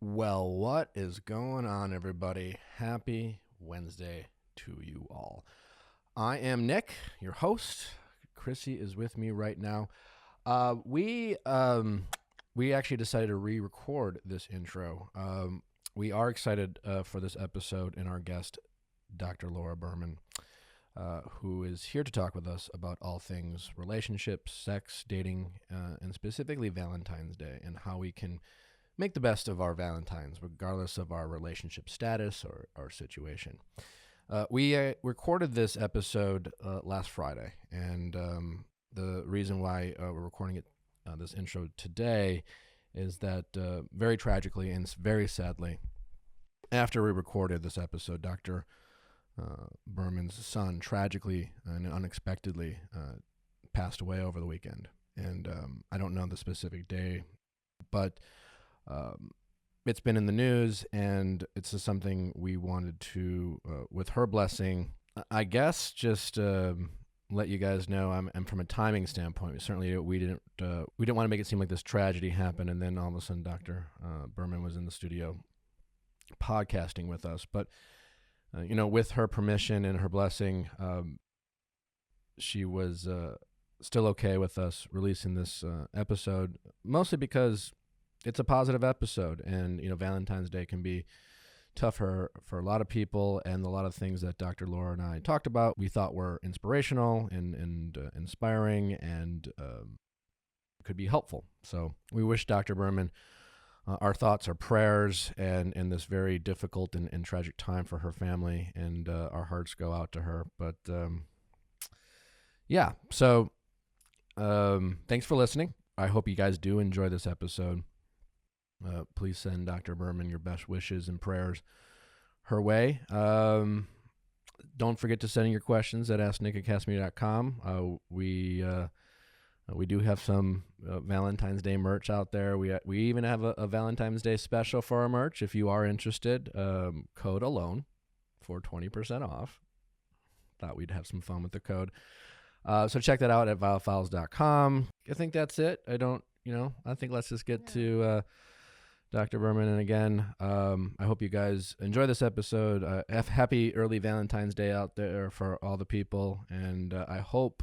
Well, what is going on, everybody? Happy Wednesday to you all. I am Nick, your host. Chrissy is with me right now. We actually decided to re-record this intro. We are excited for this episode and our guest, Dr. Laura Berman, who is here to talk with us about all things relationships, sex, dating, and specifically Valentine's Day and how we can make the best of our Valentines, regardless of our relationship status or our situation. We recorded this episode last Friday, and the reason why we're recording it, this intro today, is that very tragically and very sadly, after we recorded this episode, Dr. Berman's son tragically and unexpectedly passed away over the weekend. And I don't know the specific day, but it's been in the news, and it's just something we wanted to, with her blessing, I guess, just let you guys know. And from a timing standpoint, certainly we didn't want to make it seem like this tragedy happened, and then all of a sudden Dr. Berman was in the studio podcasting with us. But with her permission and her blessing, she was still okay with us releasing this episode, mostly because it's a positive episode, and Valentine's Day can be tough for a lot of people, and a lot of things that Dr. Laura and I talked about we thought were inspirational and inspiring and could be helpful. So we wish Dr. Berman our thoughts, our prayers, and in this very difficult and tragic time for her family, and our hearts go out to her. But so thanks for listening. I hope you guys do enjoy this episode. Please send Dr. Berman your best wishes and prayers her way. Don't forget to send in your questions at asknick@castme.com. We do have some Valentine's Day merch out there. We even have a Valentine's Day special for our merch. If you are interested, code ALONE for 20% off. Thought we'd have some fun with the code. So check that out at viallfiles.com. I think that's it. I think let's just get to Dr. Berman. And again, I hope you guys enjoy this episode. Happy early Valentine's Day out there for all the people. And I hope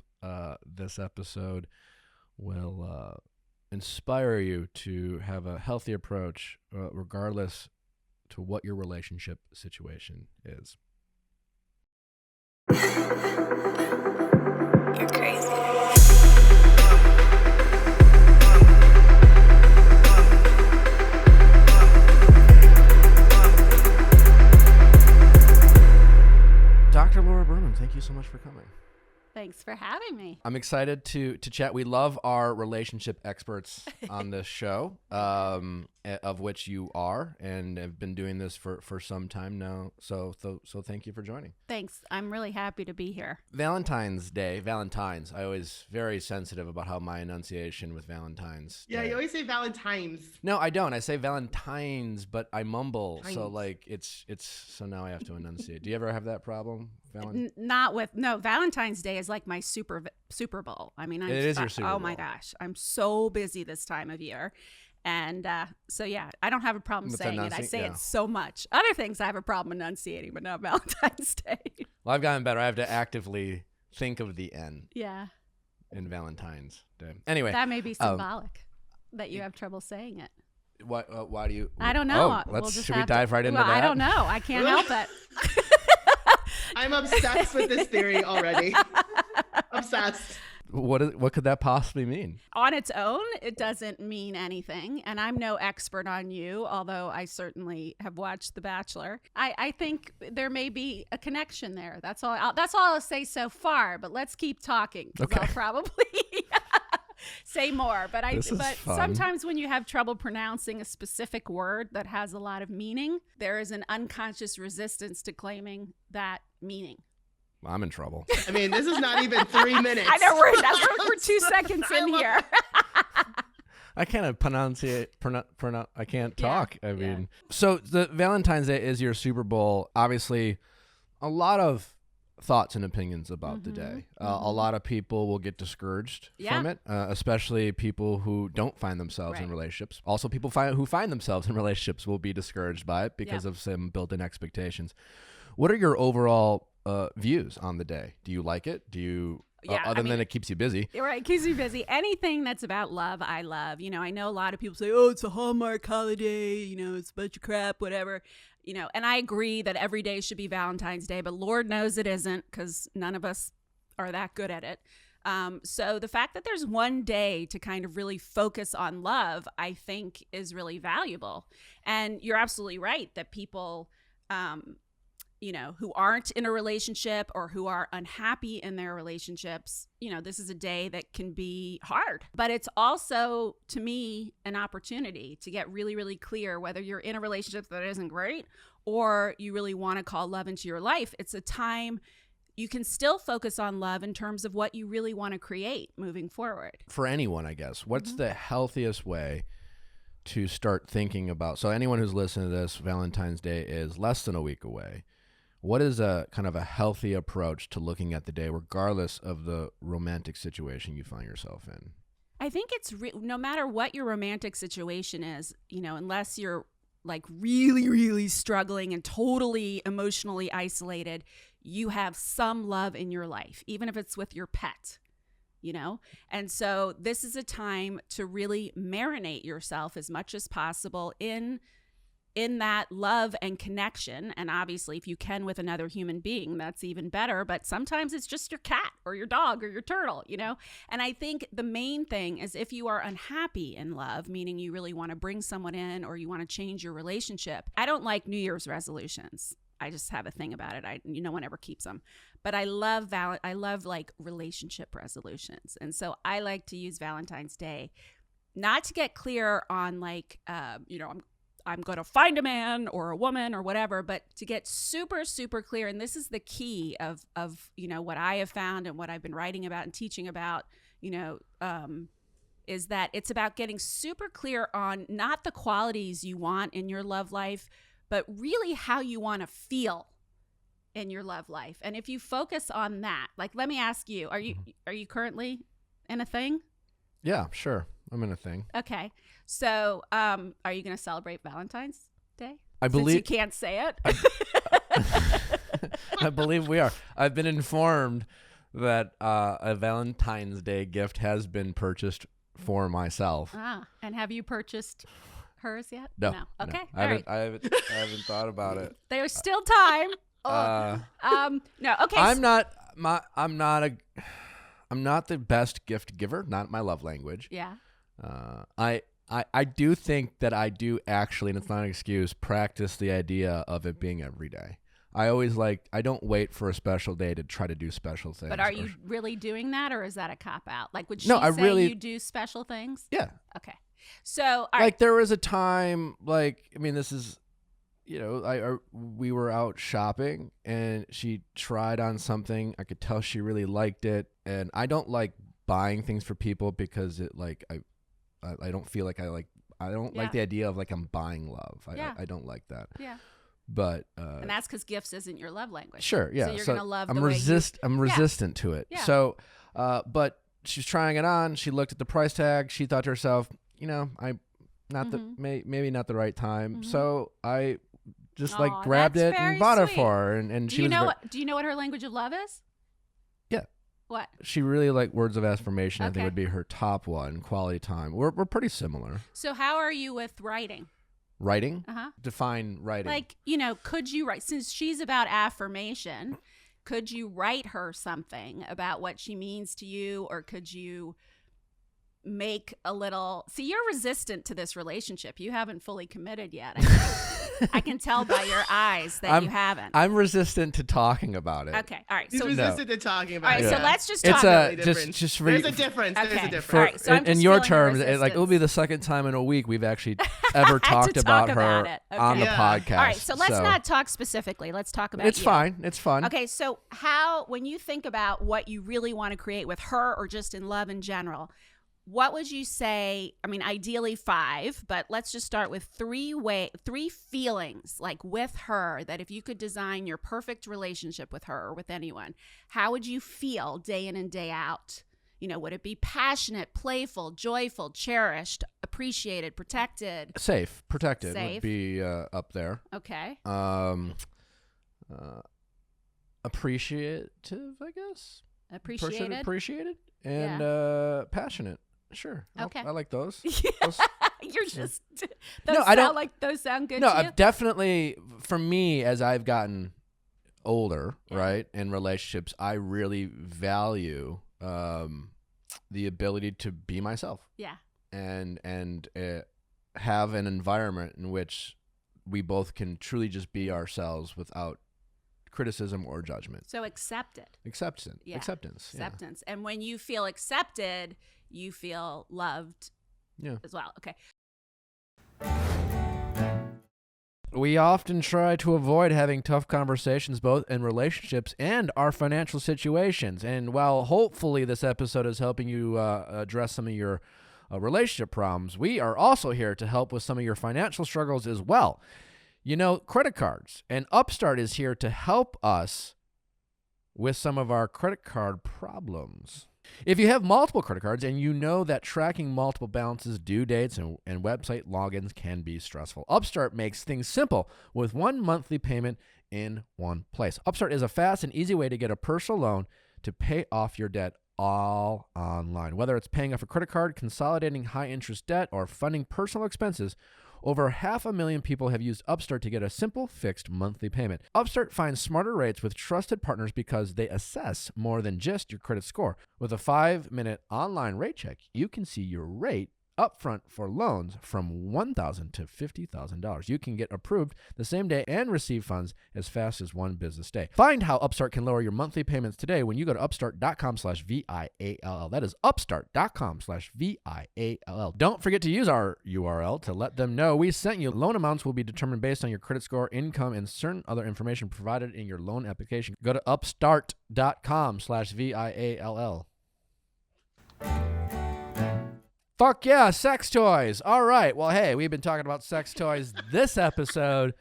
this episode will inspire you to have a healthy approach, regardless to what your relationship situation is. You're crazy. Dr. Laura Berman, thank you so much for coming. Thanks for having me. I'm excited to chat. We love our relationship experts on this show, of which you are, and have been doing this for some time now. So thank you for joining. Thanks. I'm really happy to be here. Valentine's. I always very sensitive about how my enunciation with Valentine's. Yeah, you always say Valentines. No, I don't. I say Valentines, but I mumble. Tines. So so now I have to enunciate. Do you ever have that problem? Valentine's Day is like my Super Bowl. I mean, it is your Super Bowl. Oh my gosh, I'm so busy this time of year, and I don't have a problem saying it. I say it so much. Other things I have a problem enunciating, but not Valentine's Day. Well, I've gotten better. I have to actively think of the N. Yeah. In Valentine's Day. Anyway, that may be symbolic that you have trouble saying it. Why do you? I don't know. Should we dive right into that? I don't know. I can't help it. I'm obsessed with this theory already. Obsessed. What could that possibly mean? On its own, it doesn't mean anything. And I'm no expert on you, although I certainly have watched The Bachelor. I think there may be a connection there. That's all I'll say so far. But let's keep talking. Okay. I'll probably say more. But fun. Sometimes when you have trouble pronouncing a specific word that has a lot of meaning, there is an unconscious resistance to claiming that meaning. I'm in trouble. I mean, this is not even 3 minutes. I know we're 2 seconds in here. I can't I can't talk. I mean, so the Valentine's Day is your Super Bowl. Obviously, a lot of thoughts and opinions about the day. A lot of people will get discouraged from it, especially people who don't find themselves in relationships. Also, people who find themselves in relationships will be discouraged by it because of some built-in expectations. What are your overall views on the day? Do you like it? Do you... other than it keeps you busy. Right, it keeps you busy. Anything that's about love, I love. I know a lot of people say, oh, it's a Hallmark holiday, it's a bunch of crap, whatever. And I agree that every day should be Valentine's Day, but Lord knows it isn't because none of us are that good at it. So the fact that there's one day to kind of really focus on love, I think is really valuable. And you're absolutely right that people... who aren't in a relationship or who are unhappy in their relationships, this is a day that can be hard. But it's also, to me, an opportunity to get really, really clear whether you're in a relationship that isn't great or you really want to call love into your life. It's a time you can still focus on love in terms of what you really want to create moving forward. For anyone, I guess, what's the healthiest way to start thinking about? So anyone who's listening to this, Valentine's Day is less than a week away. What is a kind of a healthy approach to looking at the day, regardless of the romantic situation you find yourself in? I think it's no matter what your romantic situation is, unless you're like really, really struggling and totally emotionally isolated, you have some love in your life, even if it's with your pet, And so this is a time to really marinate yourself as much as possible in that love and connection. And obviously, if you can with another human being, that's even better. But sometimes it's just your cat or your dog or your turtle, And I think the main thing is if you are unhappy in love, meaning you really want to bring someone in or you want to change your relationship. I don't like New Year's resolutions. I just have a thing about it. No one ever keeps them. But I love like relationship resolutions. And so I like to use Valentine's Day not to get clear on like, I'm going to find a man or a woman or whatever, but to get super, super clear. And this is the key of what I have found and what I've been writing about and teaching about, is that it's about getting super clear on not the qualities you want in your love life, but really how you want to feel in your love life. And if you focus on that, like, let me ask you, are you currently in a thing? Yeah, sure. I'm in a thing. Okay. So, are you going to celebrate Valentine's Day? I believe you can't say it. I believe we are. I've been informed that a Valentine's Day gift has been purchased for myself. And have you purchased hers yet? No. Okay. No. I haven't thought about it. There's still time. No. Okay. I'm not the best gift giver. Not my love language. Yeah. I do think that I do actually, and it's not an excuse, practice the idea of it being every day. I don't wait for a special day to try to do special things. But are you really doing that, or is that a cop-out? Like, would she you do special things? Yeah. Okay. So, there was a time, this is, we were out shopping, and she tried on something. I could tell she really liked it, and I don't like buying things for people because it, I don't feel like I don't like the idea of I'm buying love. I don't like that. Yeah. But and that's because gifts isn't your love language. Sure, yeah. So you're gonna love. I'm resistant to it. Yeah. So, but she's trying it on. She looked at the price tag. She thought to herself, maybe not the right time. Mm-hmm. So I just grabbed it and bought it for her. And do you know what her language of love is? Yeah. What? She really liked words of affirmation. Okay. I think would be her top one. Quality time. We're pretty similar. So how are you with writing? Writing? Uh-huh. Define writing. Could you write, since she's about affirmation, could you write her something about what she means to you, or could you make a little, you're resistant to this relationship. You haven't fully committed yet. I can tell by your eyes that you haven't. I'm resistant to talking about it. Okay. All right. He's resistant to talking about it. All right. Yeah. So let's just talk about it. There's a difference. Okay. There's a difference. All right. So in your terms, it will be the second time in a week we've actually ever talked about her on the podcast. All right. So let's not talk specifically. Let's talk about It's fine. It's fun. Okay. So when you think about what you really want to create with her or just in love in general, what would you say? I mean, ideally 5, but let's just start with 3 feelings like with her that if you could design your perfect relationship with her or with anyone, how would you feel day in and day out? You know, would it be passionate, playful, joyful, cherished, appreciated, protected? Safe, protected Safe. would be up there. Okay. Appreciative, I guess. Appreciated. Appreciated and passionate. Sure. Okay. I like those. You're just those sound good No, to you? I've definitely, for me, as I've gotten older, right, in relationships, I really value the ability to be myself. Yeah. And have an environment in which we both can truly just be ourselves without criticism or judgment. So accepted. Acceptance. Yeah. Acceptance. Acceptance. And when you feel accepted, you feel loved as well. Okay. We often try to avoid having tough conversations both in relationships and our financial situations. And while hopefully this episode is helping you address some of your relationship problems, we are also here to help with some of your financial struggles as well. You know, credit cards. And Upstart is here to help us with some of our credit card problems. If you have multiple credit cards and you know that tracking multiple balances, due dates, and website logins can be stressful, Upstart makes things simple with one monthly payment in one place. Upstart is a fast and easy way to get a personal loan to pay off your debt all online. Whether it's paying off a credit card, consolidating high-interest debt, or funding personal expenses, over 500,000 people have used Upstart to get a simple, fixed monthly payment. Upstart finds smarter rates with trusted partners because they assess more than just your credit score. With a 5-minute online rate check, you can see your rate upfront for loans from $1,000 to $50,000. You can get approved the same day and receive funds as fast as one business day. Find how Upstart can lower your monthly payments today when you go to upstart.com/VIALL. That is upstart.com/VIALL. Don't forget to use our URL to let them know we sent you. Loan amounts will be determined based on your credit score, income, and certain other information provided in your loan application. Go to upstart.com/VIALL. Fuck yeah, sex toys. All right. Well, hey, we've been talking about sex toys this episode.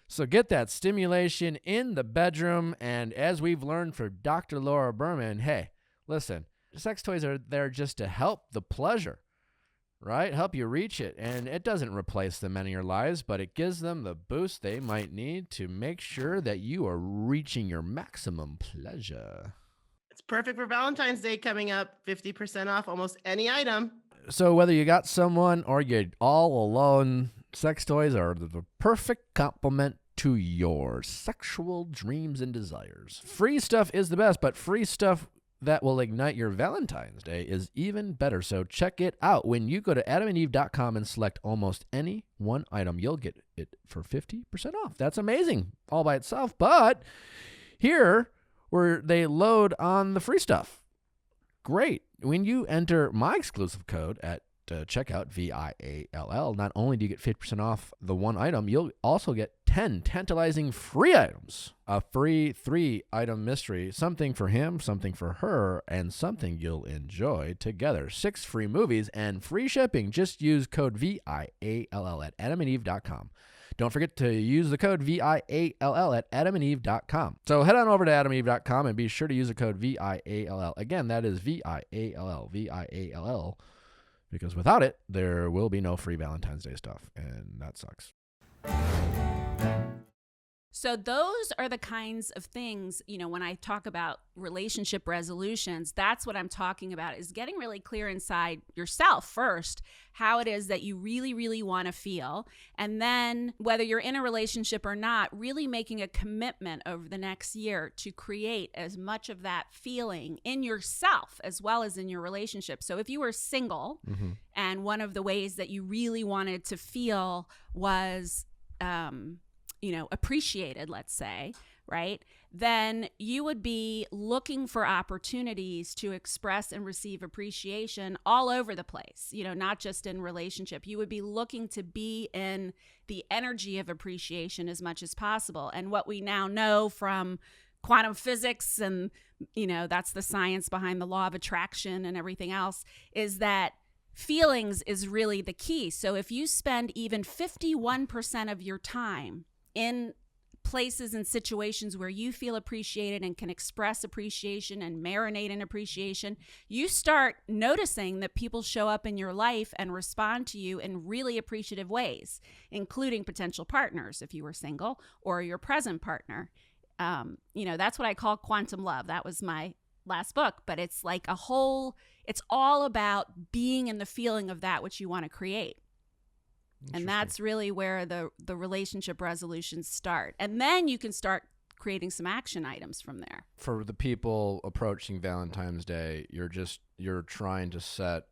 So get that stimulation in the bedroom. And as we've learned from Dr. Laura Berman, hey, listen, sex toys are there just to help the pleasure, right? Help you reach it. And it doesn't replace the men in your lives, but it gives them the boost they might need to make sure that you are reaching your maximum pleasure. It's perfect for Valentine's Day coming up. 50% off almost any item. So whether you got someone or you're all alone, sex toys are the perfect complement to your sexual dreams and desires. Free stuff is the best, but free stuff that will ignite your Valentine's Day is even better. So check it out. When you go to adamandeve.com and select almost any one item, you'll get it for 50% off. That's amazing all by itself. But here, where they load on the free stuff. Great. When you enter my exclusive code at checkout, VIALL, not only do you get 50% off the one item, you'll also get 10 tantalizing free items. A free 3-item mystery, something for him, something for her, and something you'll enjoy together. 6 free movies and free shipping. Just use code VIALL at adamandeve.com. Don't forget to use the code VIALL at adamandeve.com. So head on over to adamandeve.com and be sure to use the code VIALL. Again, that is VIALL, because without it, there will be no free Valentine's Day stuff, and that sucks. So those are the kinds of things, you know, when I talk about relationship resolutions, that's what I'm talking about, is getting really clear inside yourself first, how it is that you really, really want to feel. And then whether you're in a relationship or not, really making a commitment over the next year to create as much of that feeling in yourself as well as in your relationship. So if you were single and one of the ways that you really wanted to feel was, appreciated, let's say, right? Then you would be looking for opportunities to express and receive appreciation all over the place, not just in relationship. You would be looking to be in the energy of appreciation as much as possible. And what we now know from quantum physics and, that's the science behind the law of attraction and everything else, is that feelings is really the key. So if you spend even 51% of your time in places and situations where you feel appreciated and can express appreciation and marinate in appreciation, you start noticing that people show up in your life and respond to you in really appreciative ways, including potential partners if you were single, or your present partner. That's what I call quantum love. That was my last book, but it's like it's all about being in the feeling of that which you want to create. And that's really where the relationship resolutions start. And then you can start creating some action items from there. For the people approaching Valentine's Day, you're trying to set,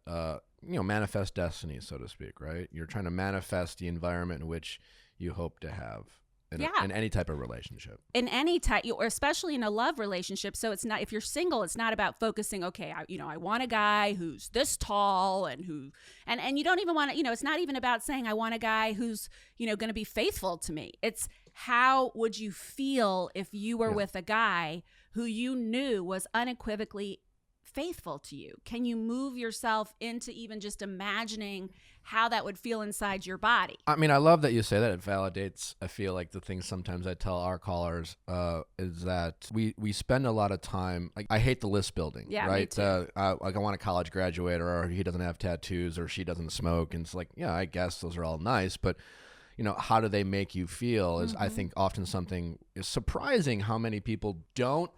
manifest destiny, so to speak, right? You're trying to manifest the environment in which you hope to have in any type of relationship. In any type, or especially in a love relationship. So it's not, if you're single, it's not about focusing, okay, I want a guy who's this tall and and you don't even want to, it's not even about saying I want a guy who's, going to be faithful to me. It's how would you feel if you were with a guy who you knew was unequivocally faithful to you? Can you move yourself into even just imagining how that would feel inside your body? I mean, I love that you say that. It validates, I feel like, the things sometimes I tell our callers is that we spend a lot of time, like, I hate the list building, right? Me too. Like, I want a college graduate, or he doesn't have tattoos, or she doesn't smoke. And it's like, yeah, I guess those are all nice, but how do they make you feel is, I think, often something is surprising how many people don't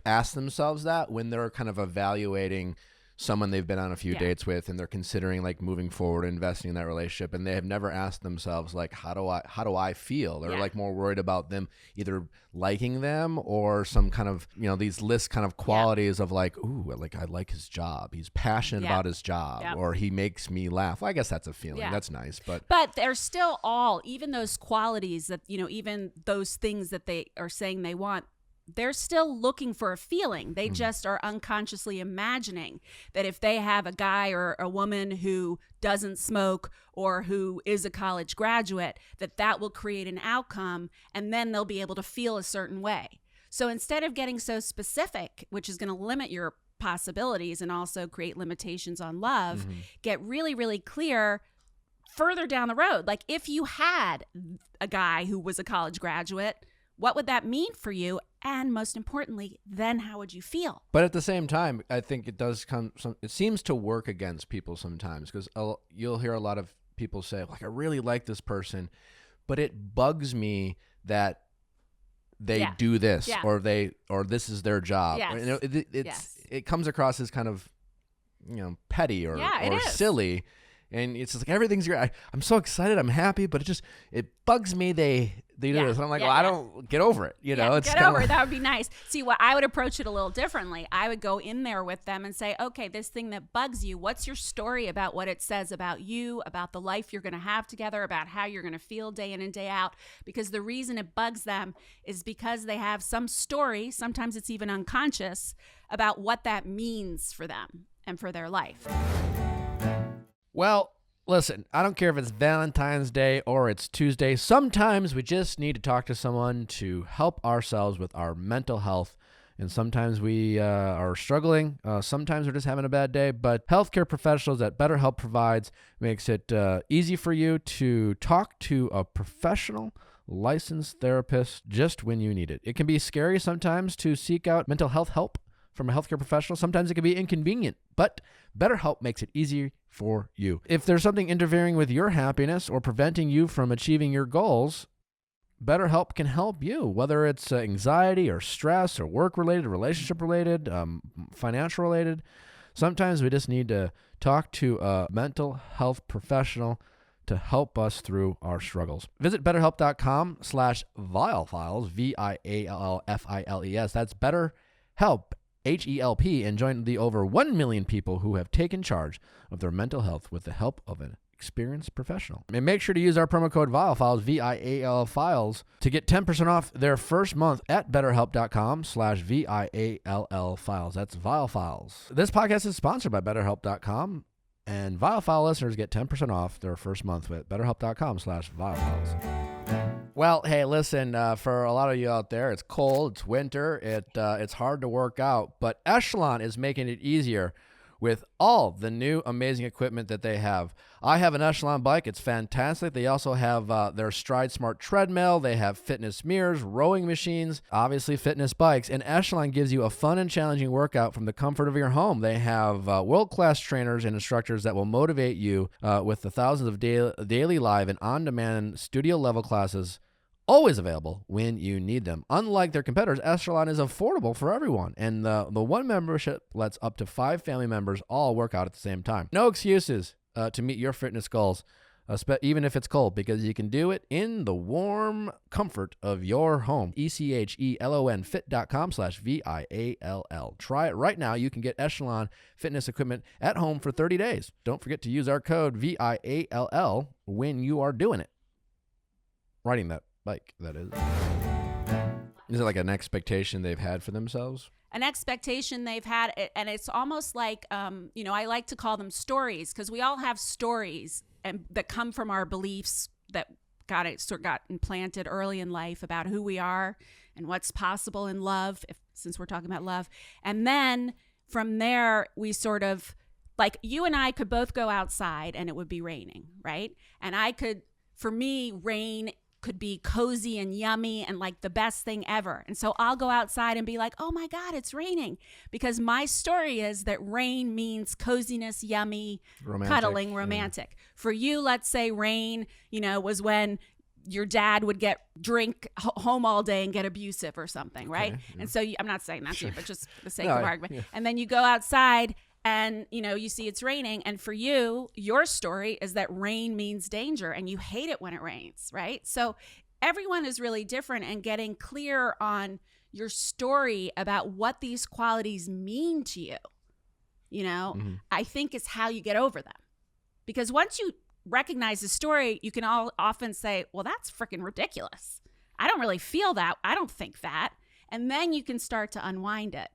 ask themselves that when they're kind of evaluating someone they've been on a few dates with, and they're considering moving forward, investing in that relationship, and they have never asked themselves how do I feel? They're more worried about them either liking them or some kind of these list kind of qualities of I like his job, he's passionate about his job, or he makes me laugh. Well, I guess that's a feeling. That's nice, but there's still even those qualities that even those things that they are saying they want, they're still looking for a feeling. They just are unconsciously imagining that if they have a guy or a woman who doesn't smoke or who is a college graduate, that will create an outcome, and then they'll be able to feel a certain way. So instead of getting so specific, which is going to limit your possibilities and also create limitations on love, get really, really clear further down the road. Like, if you had a guy who was a college graduate, what would that mean for you? And most importantly, then how would you feel? But at the same time, I think it seems to work against people sometimes, because you'll hear a lot of people say, I really like this person, but it bugs me that they do this, or this is their job. Yes. It comes across as kind of, petty or silly. And it's just everything's great. I'm so excited. I'm happy, but it bugs me. They do this. And I'm like, I don't get over it. It's get over it. That would be nice. See, I would approach it a little differently. I would go in there with them and say, okay, this thing that bugs you, what's your story about what it says about you, about the life you're going to have together, about how you're going to feel day in and day out? Because the reason it bugs them is because they have some story, sometimes it's even unconscious, about what that means for them and for their life. Well, listen, I don't care if it's Valentine's Day or it's Tuesday. Sometimes we just need to talk to someone to help ourselves with our mental health. And sometimes we are struggling. Sometimes we're just having a bad day. But healthcare professionals at BetterHelp provides makes it easy for you to talk to a professional licensed therapist just when you need it. It can be scary sometimes to seek out mental health help from a healthcare professional. Sometimes it can be inconvenient, but BetterHelp makes it easy for you. If there's something interfering with your happiness or preventing you from achieving your goals, BetterHelp can help you, whether it's anxiety or stress or work-related, relationship-related, financial-related. Sometimes we just need to talk to a mental health professional to help us through our struggles. Visit BetterHelp.com/ViallFiles, VIALLFILES. That's BetterHelp, HELP, and join the over 1 million people who have taken charge of their mental health with the help of an experienced professional. And make sure to use our promo code ViallFiles, VIALFiles, to get 10% off their first month at BetterHelp.com/VIALLFiles. That's ViallFiles. This podcast is sponsored by BetterHelp.com, and ViallFile listeners get 10% off their first month at BetterHelp.com/ViallFiles. Well, hey, listen, for a lot of you out there, it's cold, it's winter, it's hard to work out, but Echelon is making it easier with all the new amazing equipment that they have. I have an Echelon bike. It's fantastic. They also have their Stride Smart treadmill. They have fitness mirrors, rowing machines, obviously fitness bikes. And Echelon gives you a fun and challenging workout from the comfort of your home. They have world-class trainers and instructors that will motivate you with the thousands of daily live and on-demand studio-level classes always available when you need them. Unlike their competitors, Echelon is affordable for everyone, and the one membership lets up to 5 family members all work out at the same time. No excuses to meet your fitness goals, even if it's cold, because you can do it in the warm comfort of your home. ECHELON fit.com/VIALL. Try it right now. You can get Echelon fitness equipment at home for 30 days. Don't forget to use our code VIALL when you are doing it. Riding that bike, that is. Is it like an expectation they've had for themselves? An expectation they've had, and it's almost like, I like to call them stories, because we all have stories that come from our beliefs that got implanted early in life about who we are and what's possible in love, since we're talking about love. And then from there, we sort of, like, you and I could both go outside and it would be raining, right? And for me, rain could be cozy and yummy and like the best thing ever. And so I'll go outside and be like, oh my God, it's raining. Because my story is that rain means coziness, yummy, romantic, cuddling, romantic. Yeah. For you, let's say rain, was when your dad would drink home all day and get abusive or something, right? Okay, yeah. And so I'm not saying that's you, but just for the sake of argument. Yeah. And then you go outside and, you see it's raining. And for you, your story is that rain means danger and you hate it when it rains, right? So everyone is really different, and getting clear on your story about what these qualities mean to you, I think is how you get over them. Because once you recognize the story, you can often say, well, that's freaking ridiculous. I don't really feel that. I don't think that. And then you can start to unwind it.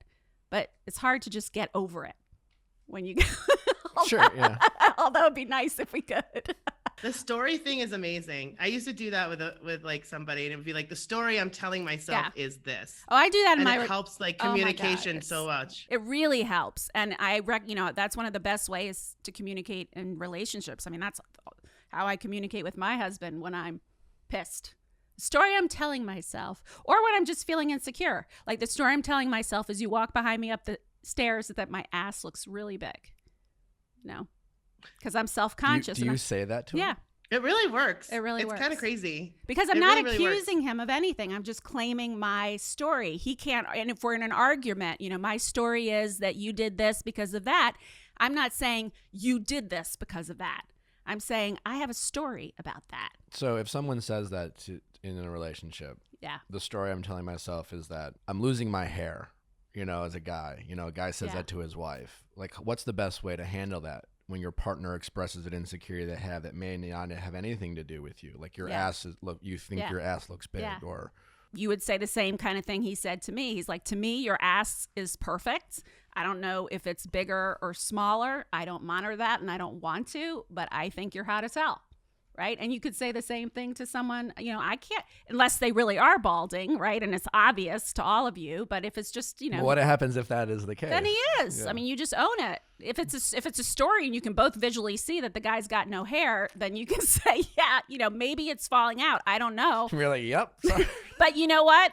But it's hard to just get over it. When you go. Sure, yeah. Although it'd be nice if we could. The story thing is amazing. I used to do that with like somebody, and it would be like, the story I'm telling myself is this. Oh, I do that in it helps like communication so much. It really helps. And that's one of the best ways to communicate in relationships. I mean, that's how I communicate with my husband when I'm pissed. The story I'm telling myself, or when I'm just feeling insecure. Like the story I'm telling myself as you walk behind me up the stairs, that my ass looks really big. Because I'm self-conscious. Do you say that to him? Yeah. It really works. It's kind of crazy. Because I'm not accusing him of anything. I'm just claiming my story. He can't, and if we're in an argument, my story is that you did this because of that. I'm not saying you did this because of that. I'm saying I have a story about that. So if someone says that in a relationship, the story I'm telling myself is that I'm losing my hair. As a guy, a guy says that to his wife. Like, what's the best way to handle that when your partner expresses an insecurity they have that may not have anything to do with you? Like your ass you think your ass looks big, or you would say the same kind of thing he said to me. He's like, to me, your ass is perfect. I don't know if it's bigger or smaller. I don't monitor that, and I don't want to, but I think you're hot as hell. Right. And you could say the same thing to someone, I can't, unless they really are balding. Right. And it's obvious to all of you. But if it's just, what happens if that is the case? Then he is. Yeah. I mean, you just own it. If it's a story and you can both visually see that the guy's got no hair, then you can say, maybe it's falling out. I don't know. Really? Yep. Sorry. But you know what?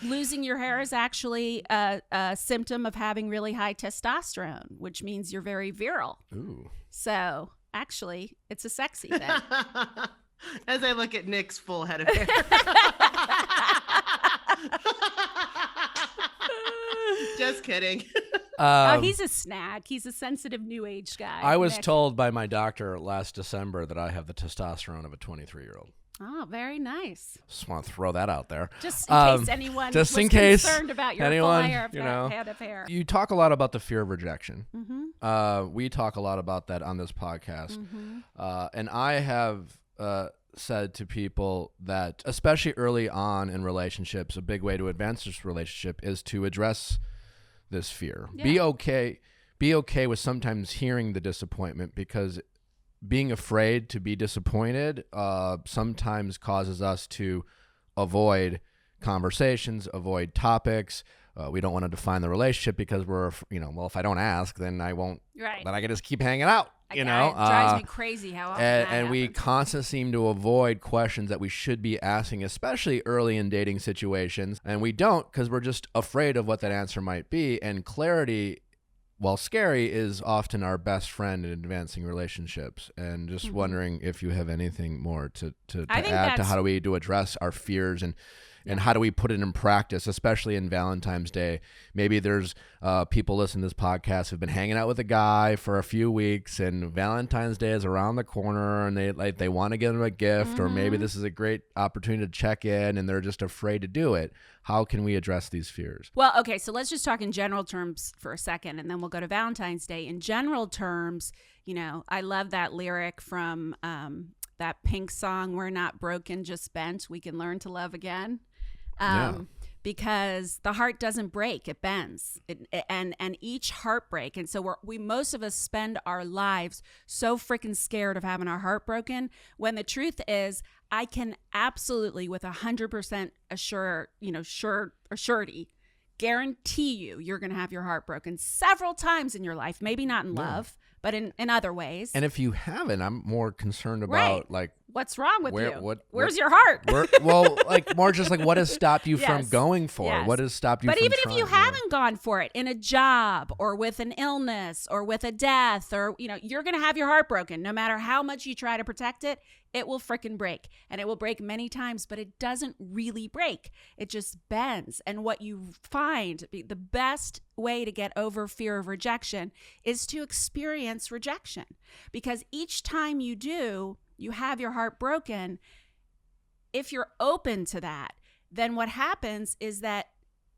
Losing your hair is actually a symptom of having really high testosterone, which means you're very virile. Ooh. So actually, it's a sexy thing. As I look at Nick's full head of hair. Just kidding. He's a snag. He's a sensitive new age guy. I was told by my doctor last December that I have the testosterone of a 23-year-old. Oh, very nice. Just want to throw that out there. Just in case anyone was concerned about your full head of hair. You talk a lot about the fear of rejection. Mm-hmm. We talk a lot about that on this podcast. Mm-hmm. And I have said to people that, especially early on in relationships, a big way to advance this relationship is to address this fear. Yeah. Be okay with sometimes hearing the disappointment, because being afraid to be disappointed sometimes causes us to avoid conversations, avoid topics. We don't want to define the relationship because we're, well, if I don't ask, then I won't, Right. then I can just keep hanging out, It drives me crazy how often and that we happens. constantly seem to avoid questions that we should be asking, especially early in dating situations. And we don't because we're just afraid of what that answer might be. And clarity, while scary, is often our best friend in advancing relationships. And just wondering if you have anything more to I think add to that's- how do we address our fears and how do we put it in practice, especially in Valentine's Day? Maybe there's people listening to this podcast who've been hanging out with a guy for a few weeks, and Valentine's Day is around the corner, and they want to give him a gift, or maybe this is a great opportunity to check in, and they're just afraid to do it. How can we address these fears? Well, okay, so let's just talk in general terms for a second, and then we'll go to Valentine's Day. In general terms, I love that lyric from that Pink song, "We're not broken, just bent. We can learn to love again." Because the heart doesn't break, it bends. And each heartbreak. And so most of us spend our lives so freaking scared of having our heart broken, when the truth is, I can absolutely with 100% surety guarantee you're going to have your heart broken several times in your life. Maybe not in love, but in other ways. And if you haven't, I'm more concerned about what's wrong with where- you? what- Where's your heart? more just like what has stopped you from Yes. going for it? Yes. What has stopped you But from even trying? if you haven't gone for it in a job or with an illness or with a death, or you're going to have your heart broken. No matter how much you try to protect it, it will frickin' break. And it will break many times, but it doesn't really break. It just bends. And what you find, the best way to get over fear of rejection is to experience rejection. Because each time you do, you have your heart broken. If you're open to that, then what happens is that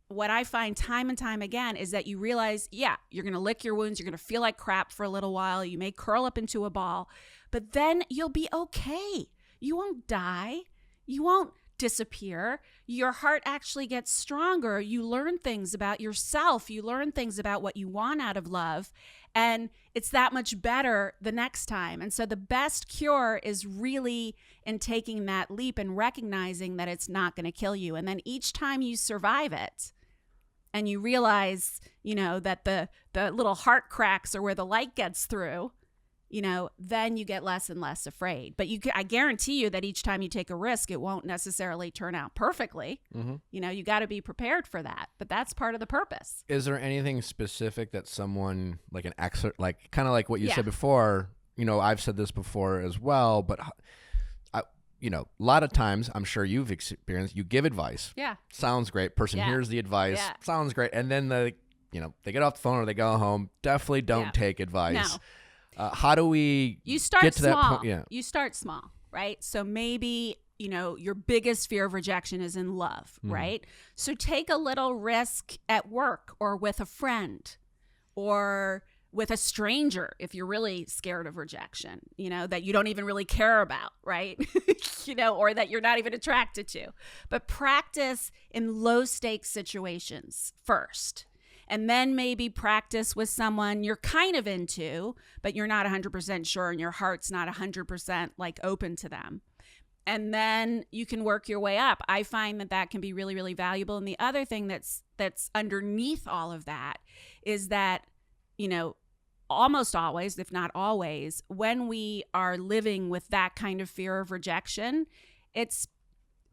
what I find time and time again is that you realize, you're going to lick your wounds. You're going to feel like crap for a little while. You may curl up into a ball, but then you'll be okay. You won't die. You won't disappear. Your heart actually gets stronger. You learn things about yourself. You learn things about what you want out of love. And it's that much better the next time. And so the best cure is really in taking that leap and recognizing that it's not going to kill you. And then each time you survive it and you realize, that the little heart cracks are where the light gets through, then you get less and less afraid. But I guarantee you that each time you take a risk, it won't necessarily turn out perfectly. You got to be prepared for that. But that's part of the purpose. Is there anything specific that someone, like an expert, like kind of like what you said before, I've said this before as well, but a lot of times, I'm sure you've experienced, you give advice. Yeah. Sounds great. Person hears the advice. Yeah. Sounds great. And then they get off the phone or they go home. Definitely don't take advice. No. How do we get to small. that point? Yeah. You start small, right? So maybe, your biggest fear of rejection is in love, right? So take a little risk at work or with a friend or with a stranger if you're really scared of rejection, that you don't even really care about, right? Or that you're not even attracted to. But practice in low stakes situations first. And then maybe practice with someone you're kind of into, but you're not 100% sure and your heart's not 100% like open to them. And then you can work your way up. I find that can be really, really valuable. And the other thing that's underneath all of that is that, almost always, if not always, when we are living with that kind of fear of rejection, it's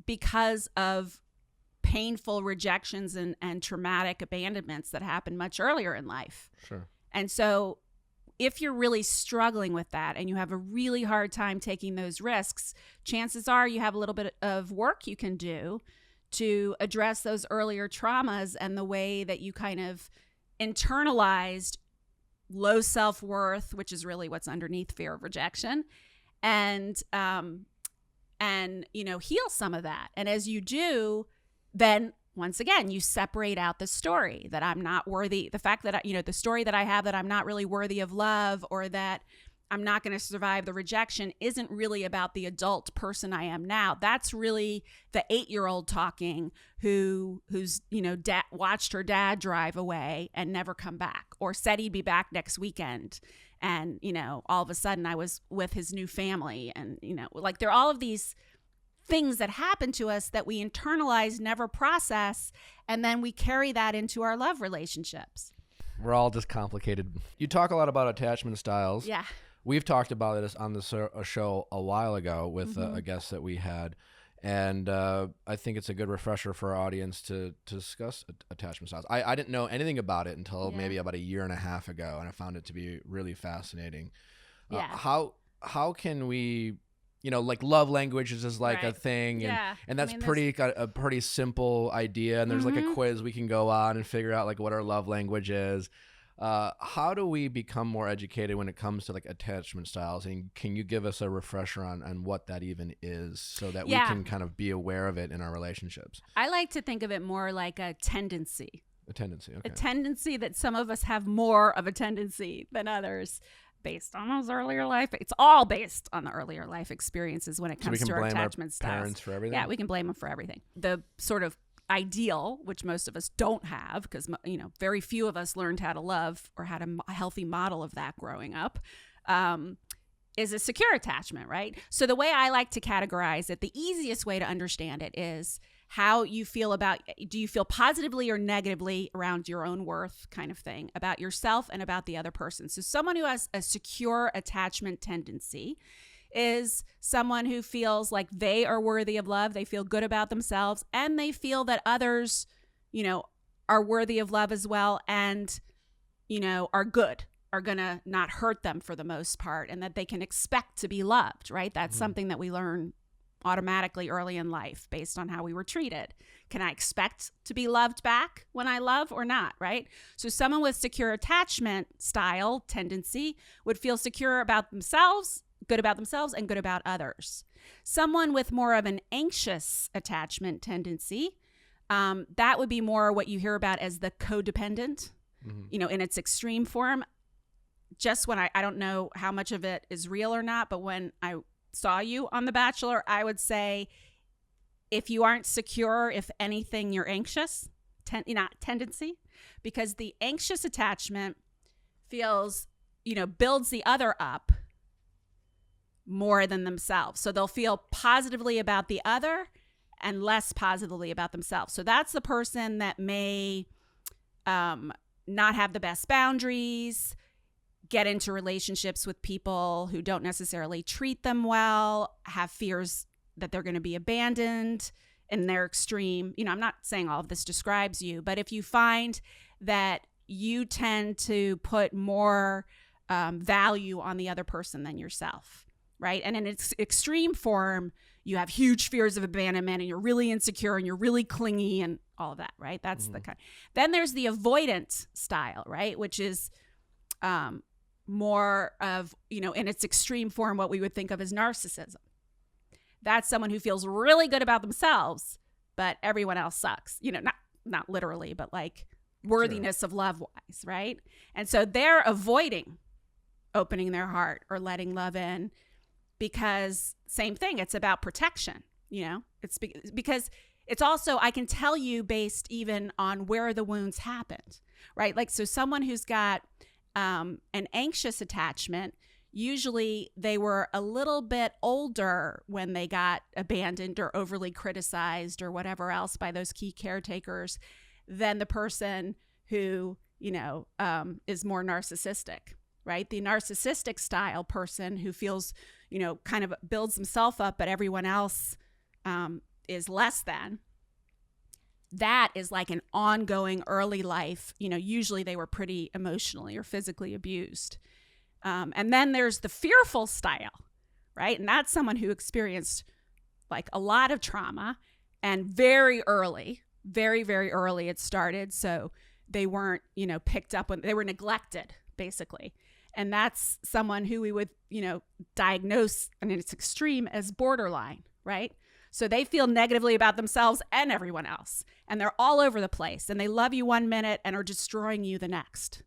because of painful rejections and traumatic abandonments that happen much earlier in life. Sure. And so if you're really struggling with that and you have a really hard time taking those risks, chances are you have a little bit of work you can do to address those earlier traumas and the way that you kind of internalized low self-worth, which is really what's underneath fear of rejection, and heal some of that. And as you do, then once again, you separate out the story that I'm not worthy, the fact that, the story that I have that I'm not really worthy of love or that I'm not going to survive the rejection isn't really about the adult person I am now. That's really the 8-year-old talking who's watched her dad drive away and never come back, or said he'd be back next weekend. And, all of a sudden I was with his new family and, like there are all of these things that happen to us that we internalize, never process, and then we carry that into our love relationships. We're all just complicated. You talk a lot about attachment styles. Yeah. We've talked about this on a show a while ago with a guest that we had. And I think it's a good refresher for our audience to discuss attachment styles. I didn't know anything about it until maybe about a year and a half ago, and I found it to be really fascinating. Yeah. How can we, like love languages is like a thing, and that's a pretty simple idea. And there's like a quiz we can go on and figure out like what our love language is. How do we become more educated when it comes to like attachment styles? And can you give us a refresher on what that even is so that we can kind of be aware of it in our relationships? I like to think of it more like a tendency. A tendency, okay. A tendency that some of us have more of a tendency than others based on those earlier life. It's all based on the earlier life experiences when it comes to our attachment styles. Parents for everything? Yeah, we can blame them for everything. The sort of ideal, which most of us don't have, because very few of us learned how to love or had a healthy model of that growing up, is a secure attachment, right? So the way I like to categorize it, the easiest way to understand it is how you feel about, do you feel positively or negatively around your own worth kind of thing, about yourself and about the other person. So someone who has a secure attachment tendency is someone who feels like they are worthy of love. They feel good about themselves, and they feel that others, are worthy of love as well, and, are good, are going to not hurt them for the most part, and that they can expect to be loved, right? That's something that we learn automatically early in life based on how we were treated. Can I expect to be loved back when I love or not, right? So someone with secure attachment style tendency would feel secure about themselves, good about themselves, and good about others. Someone with more of an anxious attachment tendency, that would be more what you hear about as the codependent, in its extreme form. Just when I don't know how much of it is real or not, but when I saw you on The Bachelor, I would say if you aren't secure, if anything, you're anxious, tendency, because the anxious attachment feels, builds the other up more than themselves. So they'll feel positively about the other and less positively about themselves. So that's the person that may not have the best boundaries, get into relationships with people who don't necessarily treat them well, have fears that they're going to be abandoned in their extreme. I'm not saying all of this describes you, but if you find that you tend to put more value on the other person than yourself, right? And in its extreme form, you have huge fears of abandonment and you're really insecure and you're really clingy and all of that, right? That's the kind. Then there's the avoidant style, right? Which is more of, in its extreme form, what we would think of as narcissism. That's someone who feels really good about themselves, but everyone else sucks. Not literally, but like worthiness of love wise, right? And so they're avoiding opening their heart or letting love in because same thing, it's about protection, it's because it's also, I can tell you based even on where the wounds happened, right? Like, so someone who's got an anxious attachment, usually they were a little bit older when they got abandoned or overly criticized or whatever else by those key caretakers than the person who, is more narcissistic, right? The narcissistic style person who feels, kind of builds himself up, but everyone else is less than. That is like an ongoing early life. Usually they were pretty emotionally or physically abused. And then there's the fearful style, right? And that's someone who experienced like a lot of trauma and very early, very, very early it started. So they weren't, picked up when they were neglected, basically. And that's someone who we would, diagnose, and it's extreme, as borderline, right? So they feel negatively about themselves and everyone else. And they're all over the place. And they love you one minute and are destroying you the next.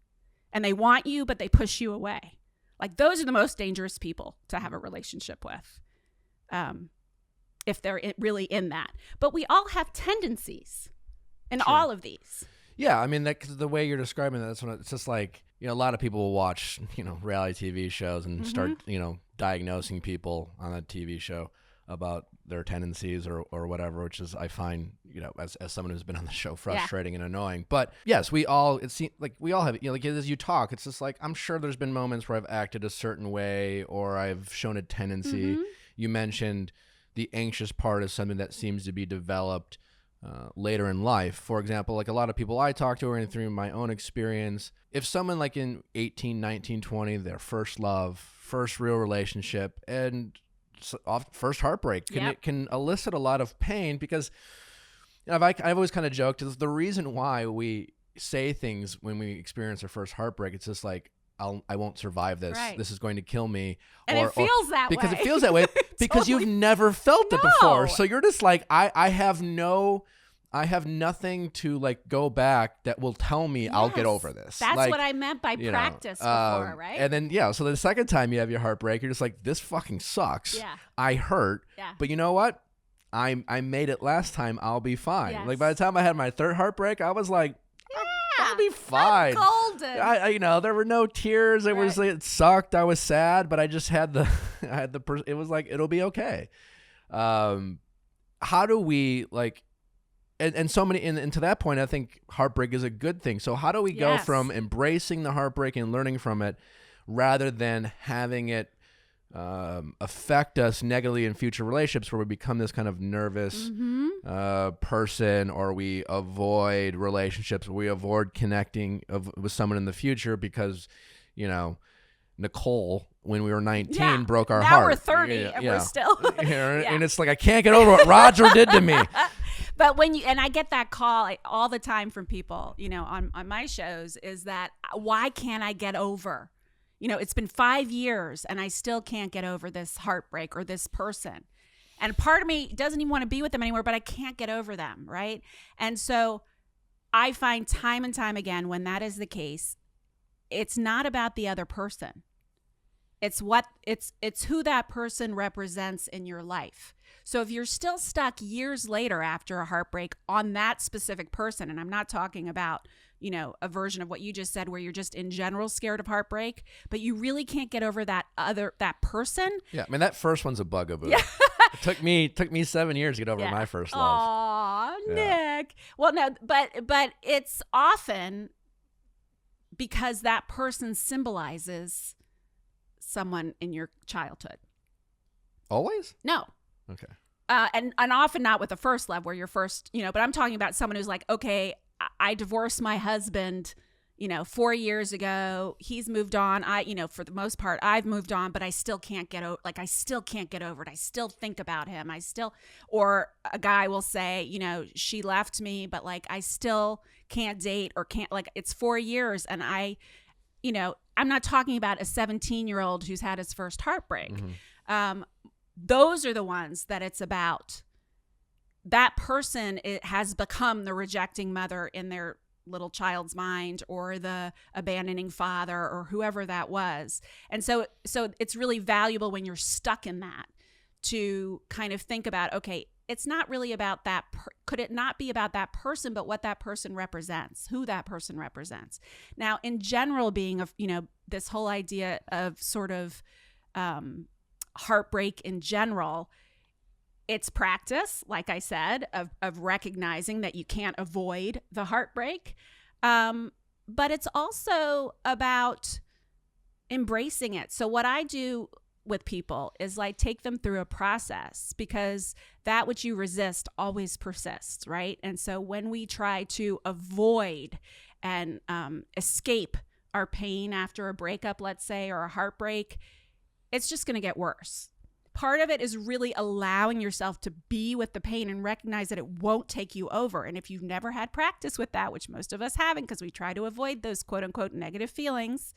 And they want you, but they push you away. Like, those are the most dangerous people to have a relationship with, if they're really in that. But we all have tendencies in all of these. Yeah, I mean, the way you're describing that, that's when it's just like, a lot of people will watch, reality TV shows and start, diagnosing people on a TV show. about their tendencies or whatever, which is, I find, as someone who's been on the show, frustrating and annoying. But yes, we all have, like as you talk, it's just like, I'm sure there's been moments where I've acted a certain way or I've shown a tendency. You mentioned the anxious part is something that seems to be developed later in life. For example, like a lot of people I talk to, and through my own experience, if someone like in 18, 19, 20, their first love, first real relationship, and first heartbreak can elicit a lot of pain, because I've always kind of joked, is the reason why we say things when we experience our first heartbreak. It's just like, I won't survive this. Right. This is going to kill me. And it feels that way. Because it feels that way because Totally. you've never felt it before. No. So you're just like, I have nothing to like go back that will tell me I'll get over this. That's like, what I meant by practice before, right? And then, so the second time you have your heartbreak, you're just like, this fucking sucks. Yeah. I hurt. Yeah. But you know what? I made it last time. I'll be fine. Yes. Like by the time I had my third heartbreak, I was like, I'll be fine. I'm golden. There were no tears. It sucked. I was sad, but I just had it was like, it'll be okay. How do we like, and so many, and to that point, I think heartbreak is a good thing. So how do we go from embracing the heartbreak and learning from it rather than having it affect us negatively in future relationships, where we become this kind of nervous person, or we avoid relationships, we avoid connecting with someone in the future because, Nicole, when we were 19, broke our heart. Now we're 30 and we're still. And it's like, I can't get over what Roger did to me. But and I get that call all the time from people, on my shows, is that, why can't I get over? It's been 5 years and I still can't get over this heartbreak or this person. And part of me doesn't even want to be with them anymore, but I can't get over them, right? And so I find time and time again, when that is the case, it's not about the other person. It's who that person represents in your life. So if you're still stuck years later after a heartbreak on that specific person, and I'm not talking about, a version of what you just said where you're just in general scared of heartbreak, but you really can't get over that person. Yeah. I mean, that first one's a bugaboo. Yeah. It took me 7 years to get over my first love. Aw, Nick. Well, no, but it's often because that person symbolizes someone in your childhood. Always? No. Okay. And often not with the first love where you're first, but I'm talking about someone who's like, okay, I divorced my husband, 4 years ago. He's moved on. For the most part, I've moved on, but I still can't get over, I still can't get over it. I still think about him. Or a guy will say, she left me, but I still can't date or can't, it's 4 years. And I'm not talking about a 17-year-old who's had his first heartbreak. Those are the ones that it's about. That person has become the rejecting mother in their little child's mind, or the abandoning father, or whoever that was. And so it's really valuable when you're stuck in that to kind of think about, okay, it's not really about that. Could it not be about that person, but what that person represents, who that person represents? Now, in general, being this whole idea of sort of heartbreak in general, it's practice, like I said, of recognizing that you can't avoid the heartbreak. But it's also about embracing it. So what I do with people is take them through a process, because that which you resist always persists, right? And so when we try to avoid and escape our pain after a breakup, let's say, or a heartbreak, it's just going to get worse. Part of it is really allowing yourself to be with the pain and recognize that it won't take you over. And if you've never had practice with that, which most of us haven't because we try to avoid those quote unquote negative feelings,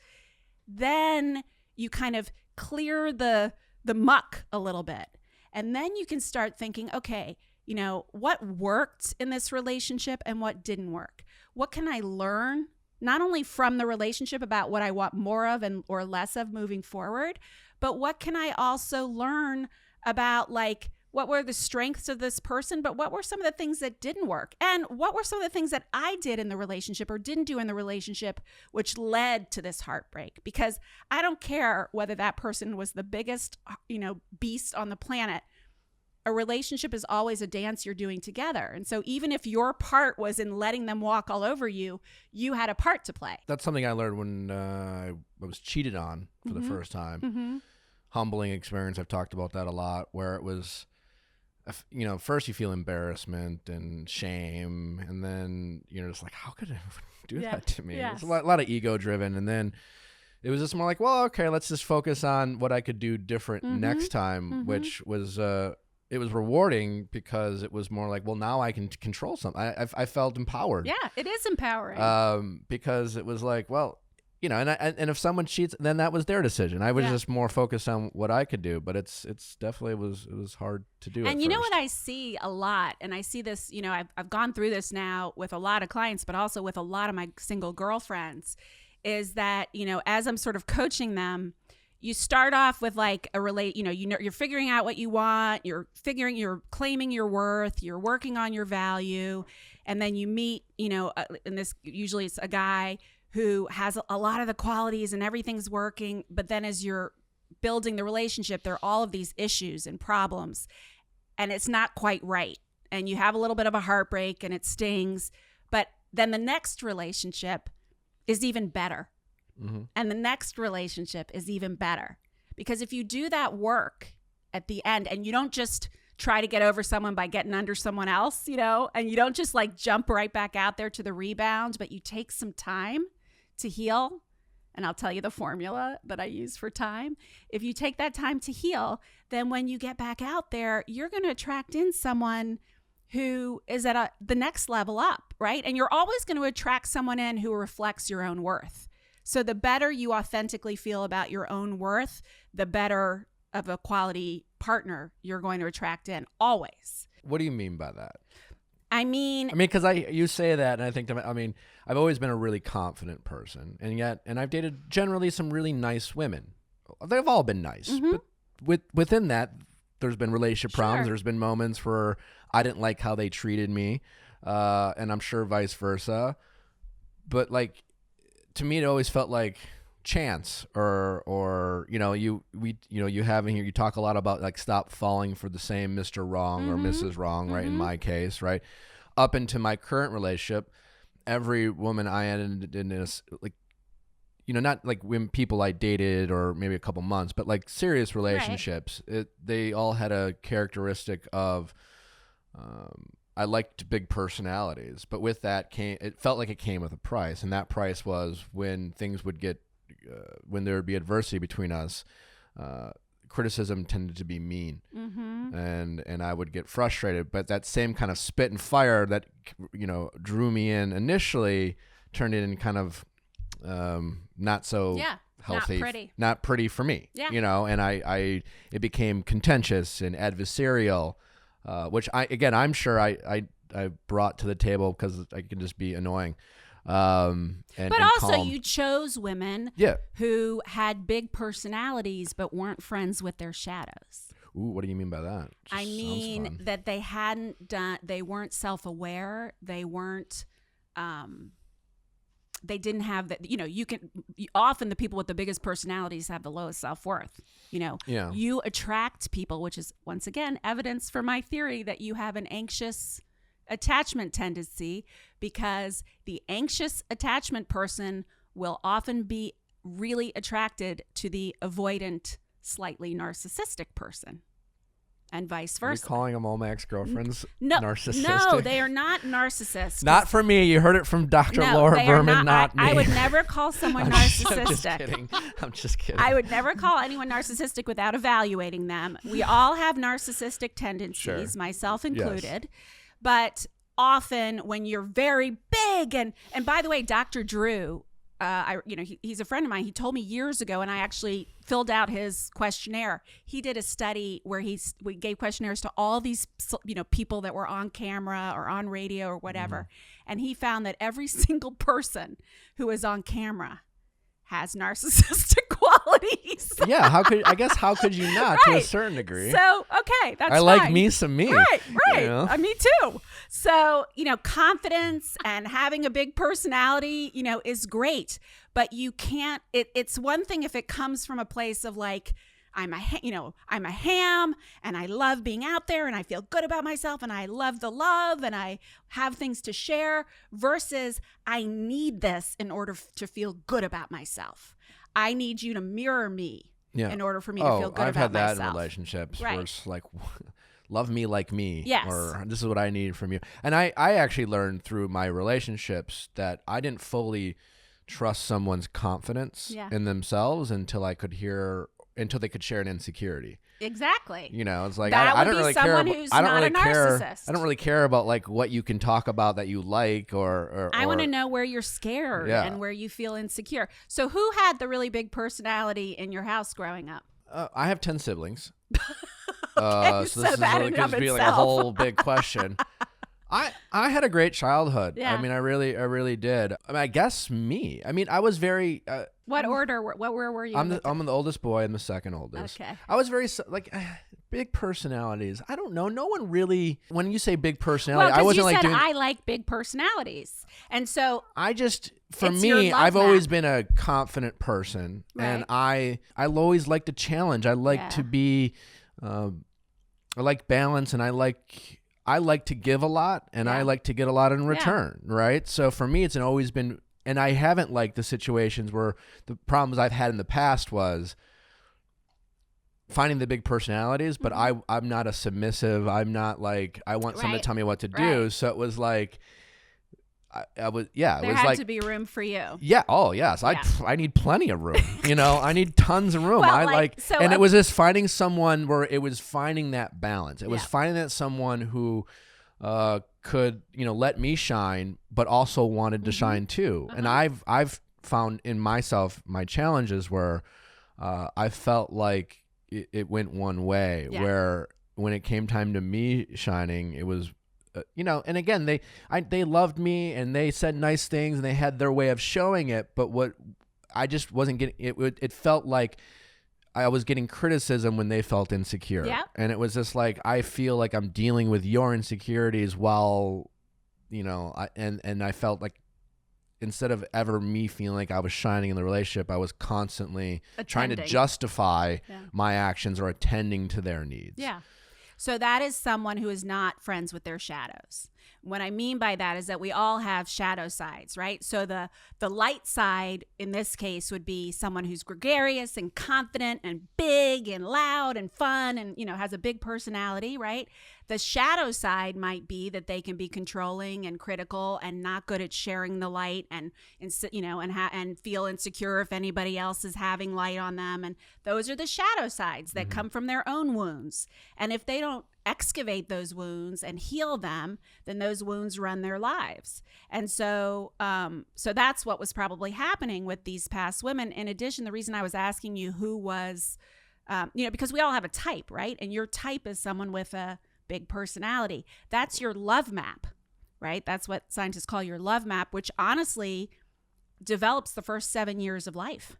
then you kind of clear the muck a little bit. And then you can start thinking, okay, what worked in this relationship and what didn't work? What can I learn, not only from the relationship about what I want more of or less of moving forward, but what can I also learn about what were the strengths of this person, but what were some of the things that didn't work? And what were some of the things that I did in the relationship or didn't do in the relationship, which led to this heartbreak? Because I don't care whether that person was the biggest, beast on the planet. a relationship is always a dance you're doing together. And so even if your part was in letting them walk all over you, you had a part to play. That's something I learned when I was cheated on for the first time. Humbling experience. I've talked about that a lot, where it was, first you feel embarrassment and shame, and then you're just like, how could anyone do that to me? It's a lot of ego driven. And then it was just more like, well, okay, let's just focus on what I could do different next time, which was, it was rewarding because it was more like, well, now I can control something. I felt empowered. Yeah, it is empowering. Because it was like, well, and if someone cheats, then that was their decision. I was just more focused on what I could do, but it's definitely it was hard to do. And you know what I see a lot, and I see this, I've gone through this now with a lot of clients, but also with a lot of my single girlfriends, is that, as I'm sort of coaching them, you start off with like you're figuring out what you want, you're claiming your worth, you're working on your value, and then you meet, and this usually it's a guy who has a lot of the qualities and everything's working, but then as you're building the relationship, there are all of these issues and problems, and it's not quite right, and you have a little bit of a heartbreak and it stings, but then the next relationship is even better. And the next relationship is even better, because if you do that work at the end, and you don't just try to get over someone by getting under someone else, and you don't just like jump right back out there to the rebound, but you take some time to heal. And I'll tell you the formula that I use for time. If you take that time to heal, then when you get back out there, you're going to attract in someone who is at the next level up, right? And you're always going to attract someone in who reflects your own worth. So the better you authentically feel about your own worth, the better of a quality partner you're going to attract in, always. What do you mean by that? I mean, because you say that, and I think, I've always been a really confident person, and I've dated generally some really nice women. They've all been nice, but within that, there's been relationship problems. There's been moments where I didn't like how they treated me, and I'm sure vice versa. But like, to me, it always felt like chance, or you talk a lot about like stop falling for the same Mr. Wrong or Mrs. Wrong, right? In my case, right, up into my current relationship, every woman I ended in this, like, not like when people I dated or maybe a couple months, but like serious relationships, they all had a characteristic of I liked big personalities, but with that it felt like it came with a price, and that price was when things would get when there would be adversity between us, criticism tended to be mean, and I would get frustrated. But that same kind of spit and fire that drew me in initially turned it in kind of not so healthy, not pretty for me, and it became contentious and adversarial, which I'm sure I brought to the table because I can just be annoying. But also calm. You chose women who had big personalities but weren't friends with their shadows. Ooh, what do you mean by that? I mean that they weren't self-aware. They weren't, they didn't have that, often the people with the biggest personalities have the lowest self-worth. You attract people, which is once again evidence for my theory that you have an anxious attachment tendency, because the anxious attachment person will often be really attracted to the avoidant, slightly narcissistic person, and vice versa. Are you calling them all my ex-girlfriends narcissistic? No, they are not narcissists. Not for me. You heard it from Dr. Laura Berman, not me. I would never call someone narcissistic. I'm just kidding. I would never call anyone narcissistic without evaluating them. We all have narcissistic tendencies, myself included. Yes. But often when you're very big, and by the way, Dr. Drew, he's a friend of mine. He told me years ago, and I actually filled out his questionnaire. He did a study where we gave questionnaires to all these, people that were on camera or on radio or whatever. And he found that every single person who is on camera has narcissistic qualities. Yeah, how could you not, to a certain degree? So, okay, that's I fine. like me some me. Right. Me too. So, confidence and having a big personality, is great, but you can't, it's one thing if it comes from a place of like, I'm a ham and I love being out there and I feel good about myself and I love the love and I have things to share, versus I need this in order to feel good about myself. I need you to mirror me in order for me to feel good I've about myself. I've had that in relationships right. where it's like, love me like me, yes. or this is what I need from you. And I actually learned through my relationships that I didn't fully trust someone's confidence in themselves until they could share an insecurity. Exactly. You know, it's like that I don't really care. I don't really care about like what you can talk about that you like, or I want to know where you're scared and where you feel insecure. So who had the really big personality in your house growing up? I have 10 siblings. Okay, so this gives me like a whole big question. I had a great childhood. Yeah. I mean, I really did. I mean, I guess me. I mean, I was very. What order? Where were you? I'm the oldest boy and the second oldest. Okay. I was very big personalities. I don't know. No one really. When you say big personality, I wasn't like doing. I like big personalities, and so for me, I've always been a confident person, and I always like to challenge. I like to be. I like balance, and I like to give a lot, and I like to get a lot in return, right? So for me, it's always been, and I haven't liked the situations where the problems I've had in the past was finding the big personalities, but I'm not a submissive. I'm not like, I want someone to tell me what to do. Right. So it was like, there had to be room for you. Yeah. Oh, yes. Yeah. I need plenty of room. I need tons of room. Well, it was just finding someone where it was finding that balance. It was finding that someone who could, let me shine, but also wanted to shine too. And I've found in myself my challenges where I felt like it went one way, where when it came time to me shining, it was. And again, they loved me and they said nice things and they had their way of showing it. But what I just wasn't getting, it felt like I was getting criticism when they felt insecure. Yeah. And it was just like, I feel like I'm dealing with your insecurities while, and I felt like instead of ever me feeling like I was shining in the relationship, I was constantly trying to justify my actions or attending to their needs. Yeah. So that is someone who is not friends with their shadows. What I mean by that is that we all have shadow sides, right? So the light side in this case would be someone who's gregarious and confident and big and loud and fun and, has a big personality, right? The shadow side might be that they can be controlling and critical and not good at sharing the light and feel insecure if anybody else is having light on them. And those are the shadow sides that come from their own wounds. And if they don't excavate those wounds and heal them, then those wounds run their lives. And so that's what was probably happening with these past women. In addition, the reason I was asking you who was, because we all have a type, right? And your type is someone with a big personality. That's your love map, right? That's what scientists call your love map, which honestly develops the first 7 years of life.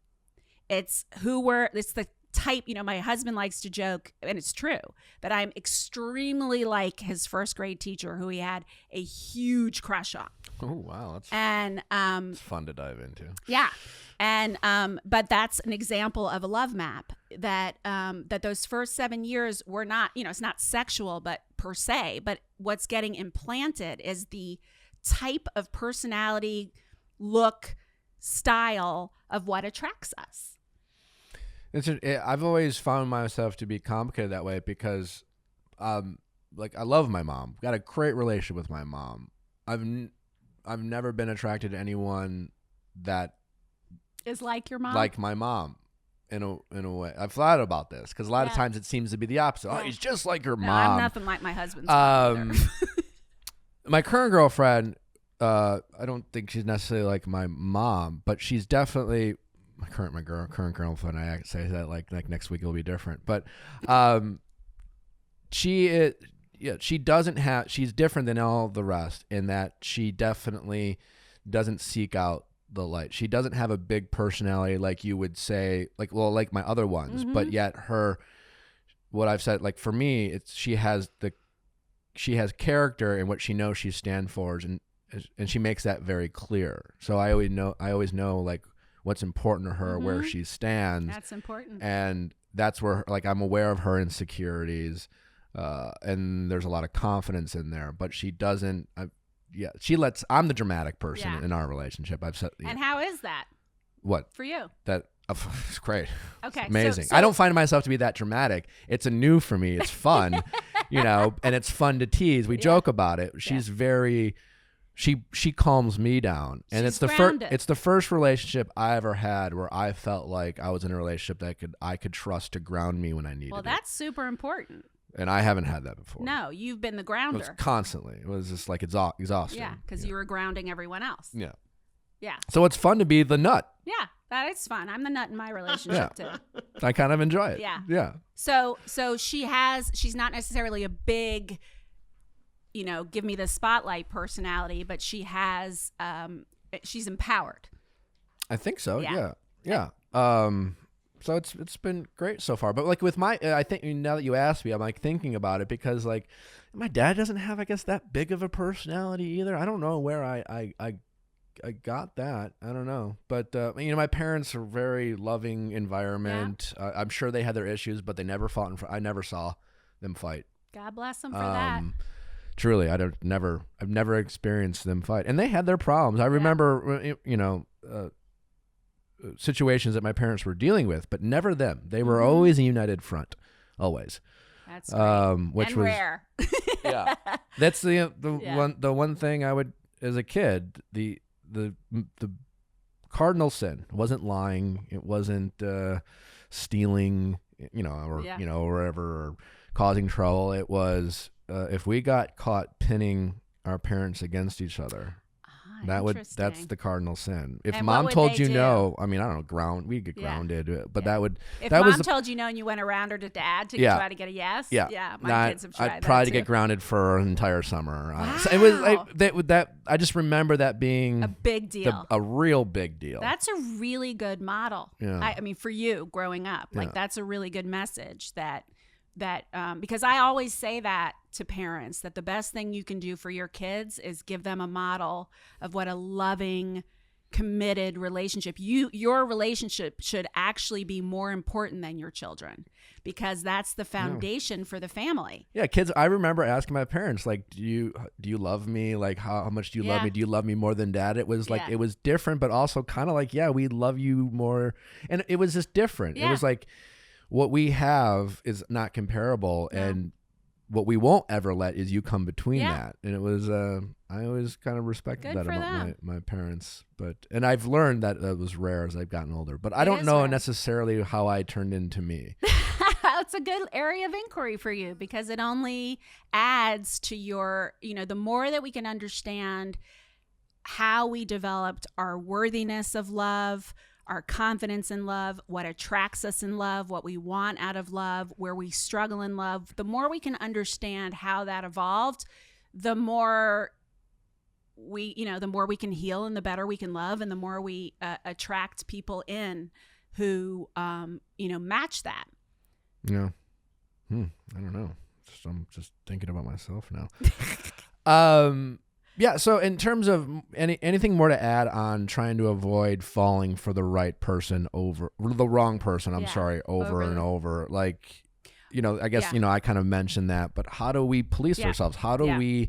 It's the type, my husband likes to joke, and it's true, that I'm extremely like his first grade teacher who he had a huge crush on. Oh, wow. It's fun to dive into. Yeah. And, but that's an example of a love map that those first 7 years were not, it's not sexual, but per se, but what's getting implanted is the type of personality, look, style of what attracts us. I've always found myself to be complicated that way because, I love my mom. Got a great relationship with my mom. I've never been attracted to anyone that is like your mom, like my mom, in a way. I've thought about this because a lot of times it seems to be the opposite. Oh, he's just like your mom. I'm nothing like my husband's mom either. My current girlfriend, I don't think she's necessarily like my mom, but she's definitely. My current girlfriend. I say that like next week it'll be different, but she's different than all the rest in that she definitely doesn't seek out the light. She doesn't have a big personality like you would say, like my other ones, but yet what I've said, like for me, she has character and what she knows she stands for, and she makes that very clear. So I always know like what's important to her, where she stands. That's important. And that's where, like, I'm aware of her insecurities, and there's a lot of confidence in there, but she doesn't. I'm the dramatic person in our relationship. I've said. And how is that? What for you? It's great. Okay, it's amazing. So, I don't find myself to be that dramatic. It's a new for me. It's fun, and it's fun to tease. We joke about it. She's very, she calms me down, and it's the first. It's the first relationship I ever had where I felt like I was in a relationship that I could trust to ground me when I needed it. Well, that's super important. And I haven't had that before. No, you've been the grounder. It was constantly. It was just like exhausting. Yeah, because you were grounding everyone else. Yeah. Yeah. So it's fun to be the nut. Yeah, that is fun. I'm the nut in my relationship too. I kind of enjoy it. Yeah. Yeah. So she's not necessarily a big, give me the spotlight personality, but she has, she's empowered. I think so. Yeah. Yeah. So it's been great so far. But like with I think now that you asked me, I'm like thinking about it because like my dad doesn't have, I guess, that big of a personality either. I don't know where I got that. I don't know. But, my parents are very loving environment. Yeah. I'm sure they had their issues, but they never fought. I never saw them fight. God bless them for that. Truly, I've never experienced them fight. And they had their problems. I remember, situations that my parents were dealing with, but never them. They were always a united front. Always. That's great. Which and was rare. Yeah. That's the one thing I would, as a kid, the cardinal sin wasn't lying. It wasn't stealing, or wherever, or causing trouble. It was if we got caught pinning our parents against each other, that's the cardinal sin. If mom told you no, I mean, I don't know, we get grounded, but if mom told you no and you went around her to dad to try to get a yes, my kids have tried I'd probably that get grounded for an entire summer. Wow. So it was I just remember that being a big deal, a real big deal. That's a really good model. Yeah. I mean, for you growing up, like that's a really good message that because I always say that to parents, that the best thing you can do for your kids is give them a model of what a loving, committed relationship. Your relationship should actually be more important than your children, because that's the foundation for the family. Yeah, kids. I remember asking my parents, like, do you love me? Like, how much do you love me? Do you love me more than dad? It was like it was different, but also kind of like, we love you more, and it was just different. It was like, what we have is not comparable, and what we won't ever let is you come between that. And it was, I always kind of respected that about my parents. And I've learned that was rare as I've gotten older. But I don't know necessarily how I turned into me. It's a good area of inquiry for you, because it only adds to your, the more that we can understand how we developed our worthiness of love, our confidence in love, what attracts us in love, what we want out of love, where we struggle in love, the more we can understand how that evolved, the more we can heal, and the better we can love, and the more we attract people in who, match that. Yeah. I don't know. I'm just thinking about myself now. Yeah, so in terms of anything more to add on trying to avoid falling for the right person over the wrong person, over and over. Like, I guess, I kind of mentioned that, but how do we police ourselves? How do we...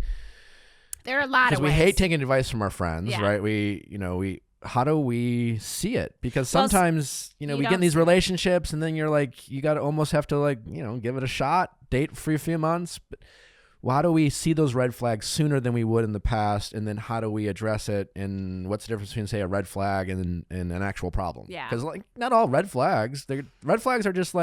There are a lot of ways. Because we hate taking advice from our friends, right? How do we see it? Because sometimes, we get in these relationships and then you're like, you got to almost have to give it a shot, date for a few months, but... Well, how do we see those red flags sooner than we would in the past? And then how do we address it? And what's the difference between, say, a red flag and an actual problem? Yeah. Because, not all red flags. Red flags are just,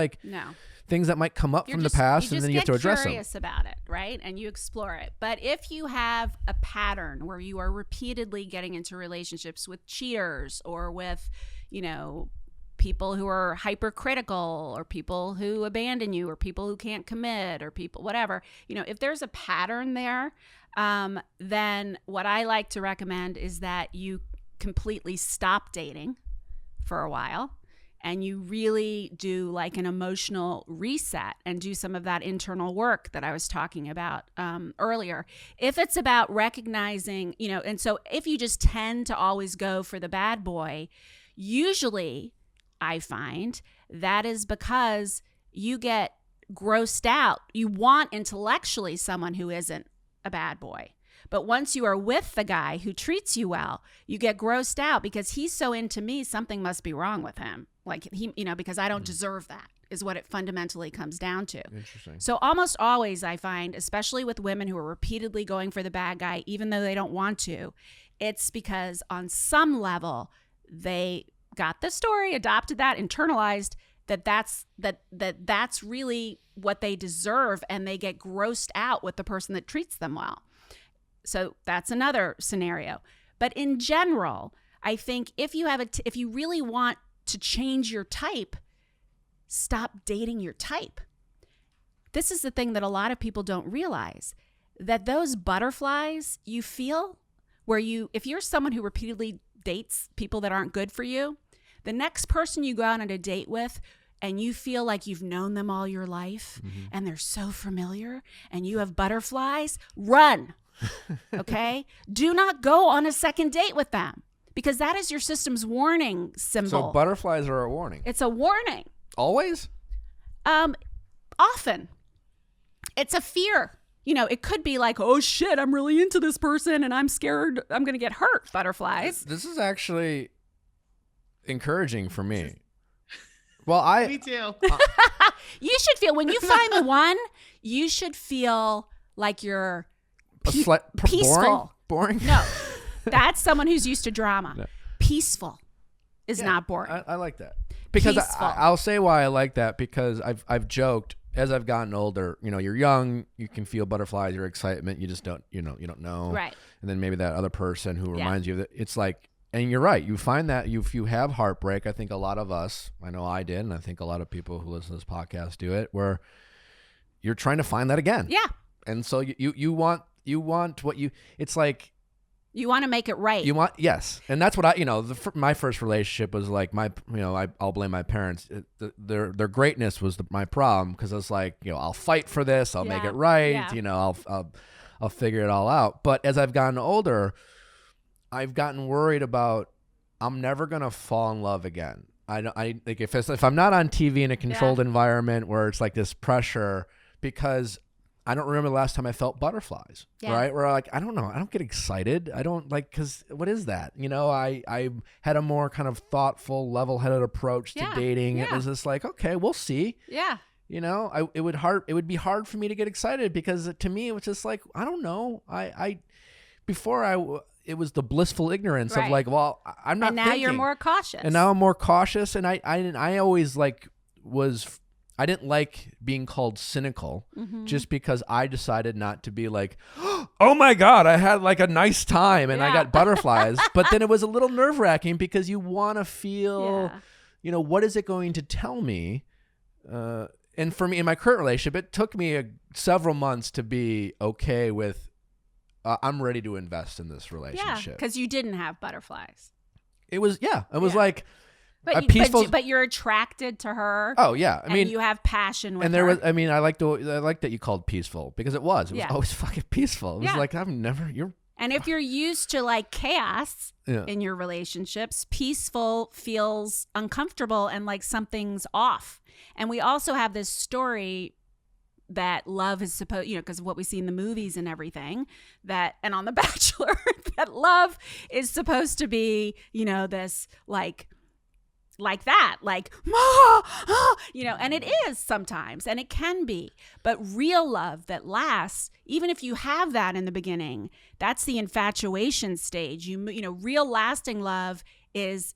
things that might come up from the past, and then you have to address them. You just get curious about it, right? And you explore it. But if you have a pattern where you are repeatedly getting into relationships with cheaters, or with, people who are hypercritical, or people who abandon you, or people who can't commit, or people, whatever, if there's a pattern there, then what I like to recommend is that you completely stop dating for a while, and you really do like an emotional reset and do some of that internal work that I was talking about earlier. If it's about recognizing, and so if you just tend to always go for the bad boy, Usually, I find that is because you get grossed out. You want intellectually someone who isn't a bad boy. But once you are with the guy who treats you well, you get grossed out because he's so into me, something must be wrong with him. Like he, because I don't deserve that is what it fundamentally comes down to. Interesting. So almost always I find, especially with women who are repeatedly going for the bad guy, even though they don't want to, it's because on some level they got the story, adopted that, internalized that's really what they deserve, and they get grossed out with the person that treats them well. So that's another scenario. But in general, I think if you really want to change your type, stop dating your type. This is the thing that a lot of people don't realize, that those butterflies you feel if you're someone who repeatedly dates people that aren't good for you, the next person you go out on a date with and you feel like you've known them all your life and they're so familiar and you have butterflies, run. Okay? Do not go on a second date with them, because that is your system's warning symbol. So butterflies are a warning. It's a warning. Always? Often. It's a fear. It could be like, oh shit, I'm really into this person and I'm scared I'm going to get hurt. Butterflies. This is actually encouraging for me. Well, Me too. You should feel, when you find the one, you should feel like you're peaceful. Boring? No, that's someone who's used to drama. No. Peaceful is not boring. I like that. Because Peaceful. I'll say why I like that, because I've joked, as I've gotten older, you're young, you can feel butterflies, your excitement, you just don't, you don't know. Right. And then maybe that other person who reminds you of it, it's like, and you're right, you find that if you have heartbreak, I think a lot of us, I know I did, and I think a lot of people who listen to this podcast do it, where you're trying to find that again. Yeah. And so you want what it's like, you want to make it right. Yes. And that's what my first relationship was like, I'll blame my parents. Their greatness was my problem, because I was like, I'll fight for this. I'll make it right. Yeah. I'll figure it all out. But as I've gotten older, I've gotten worried about, I'm never going to fall in love again. I like if I'm not on TV in a controlled environment where it's like this pressure, because I don't remember the last time I felt butterflies, right? Where I don't know. I don't get excited. I don't because what is that? I had a more kind of thoughtful, level-headed approach to dating. It was just like, okay, we'll see. Yeah. It would be hard for me to get excited, because to me, it was just like, I don't know. It was the blissful ignorance of like, well, I'm not. And now thinking. you're more cautious. And now I'm more cautious, and I always I didn't like being called cynical, just because I decided not to be like, oh my God, I had like a nice time and I got butterflies. But then it was a little nerve wracking, because you want to feel, what is it going to tell me? And for me, in my current relationship, it took me several months to be okay with, I'm ready to invest in this relationship. Yeah, because you didn't have butterflies. It was like, But you're attracted to her. Oh yeah, I mean, you have passion with her. And there was, I like that you called peaceful, because it was always fucking peaceful. It was like, And if you're used to like chaos in your relationships, peaceful feels uncomfortable and like something's off. And we also have this story that love is supposed, because of what we see in the movies and everything, and on The Bachelor, that love is supposed to be, this like that, like, and it is sometimes, and it can be, but real love that lasts, even if you have that in the beginning, that's the infatuation stage. Real lasting love is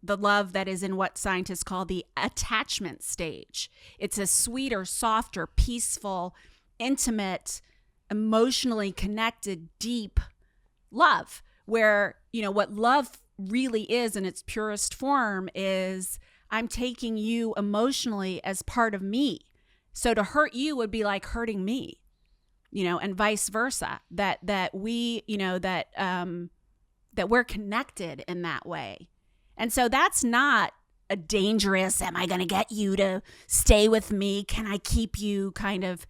the love that is in what scientists call the attachment stage. It's a sweeter, softer, peaceful, intimate, emotionally connected, deep love, where, what love really is in its purest form is, I'm taking you emotionally as part of me. So to hurt you would be like hurting me, and vice versa, that we, that we're connected in that way. And so that's not a dangerous, am I going to get you to stay with me? Can I keep you kind of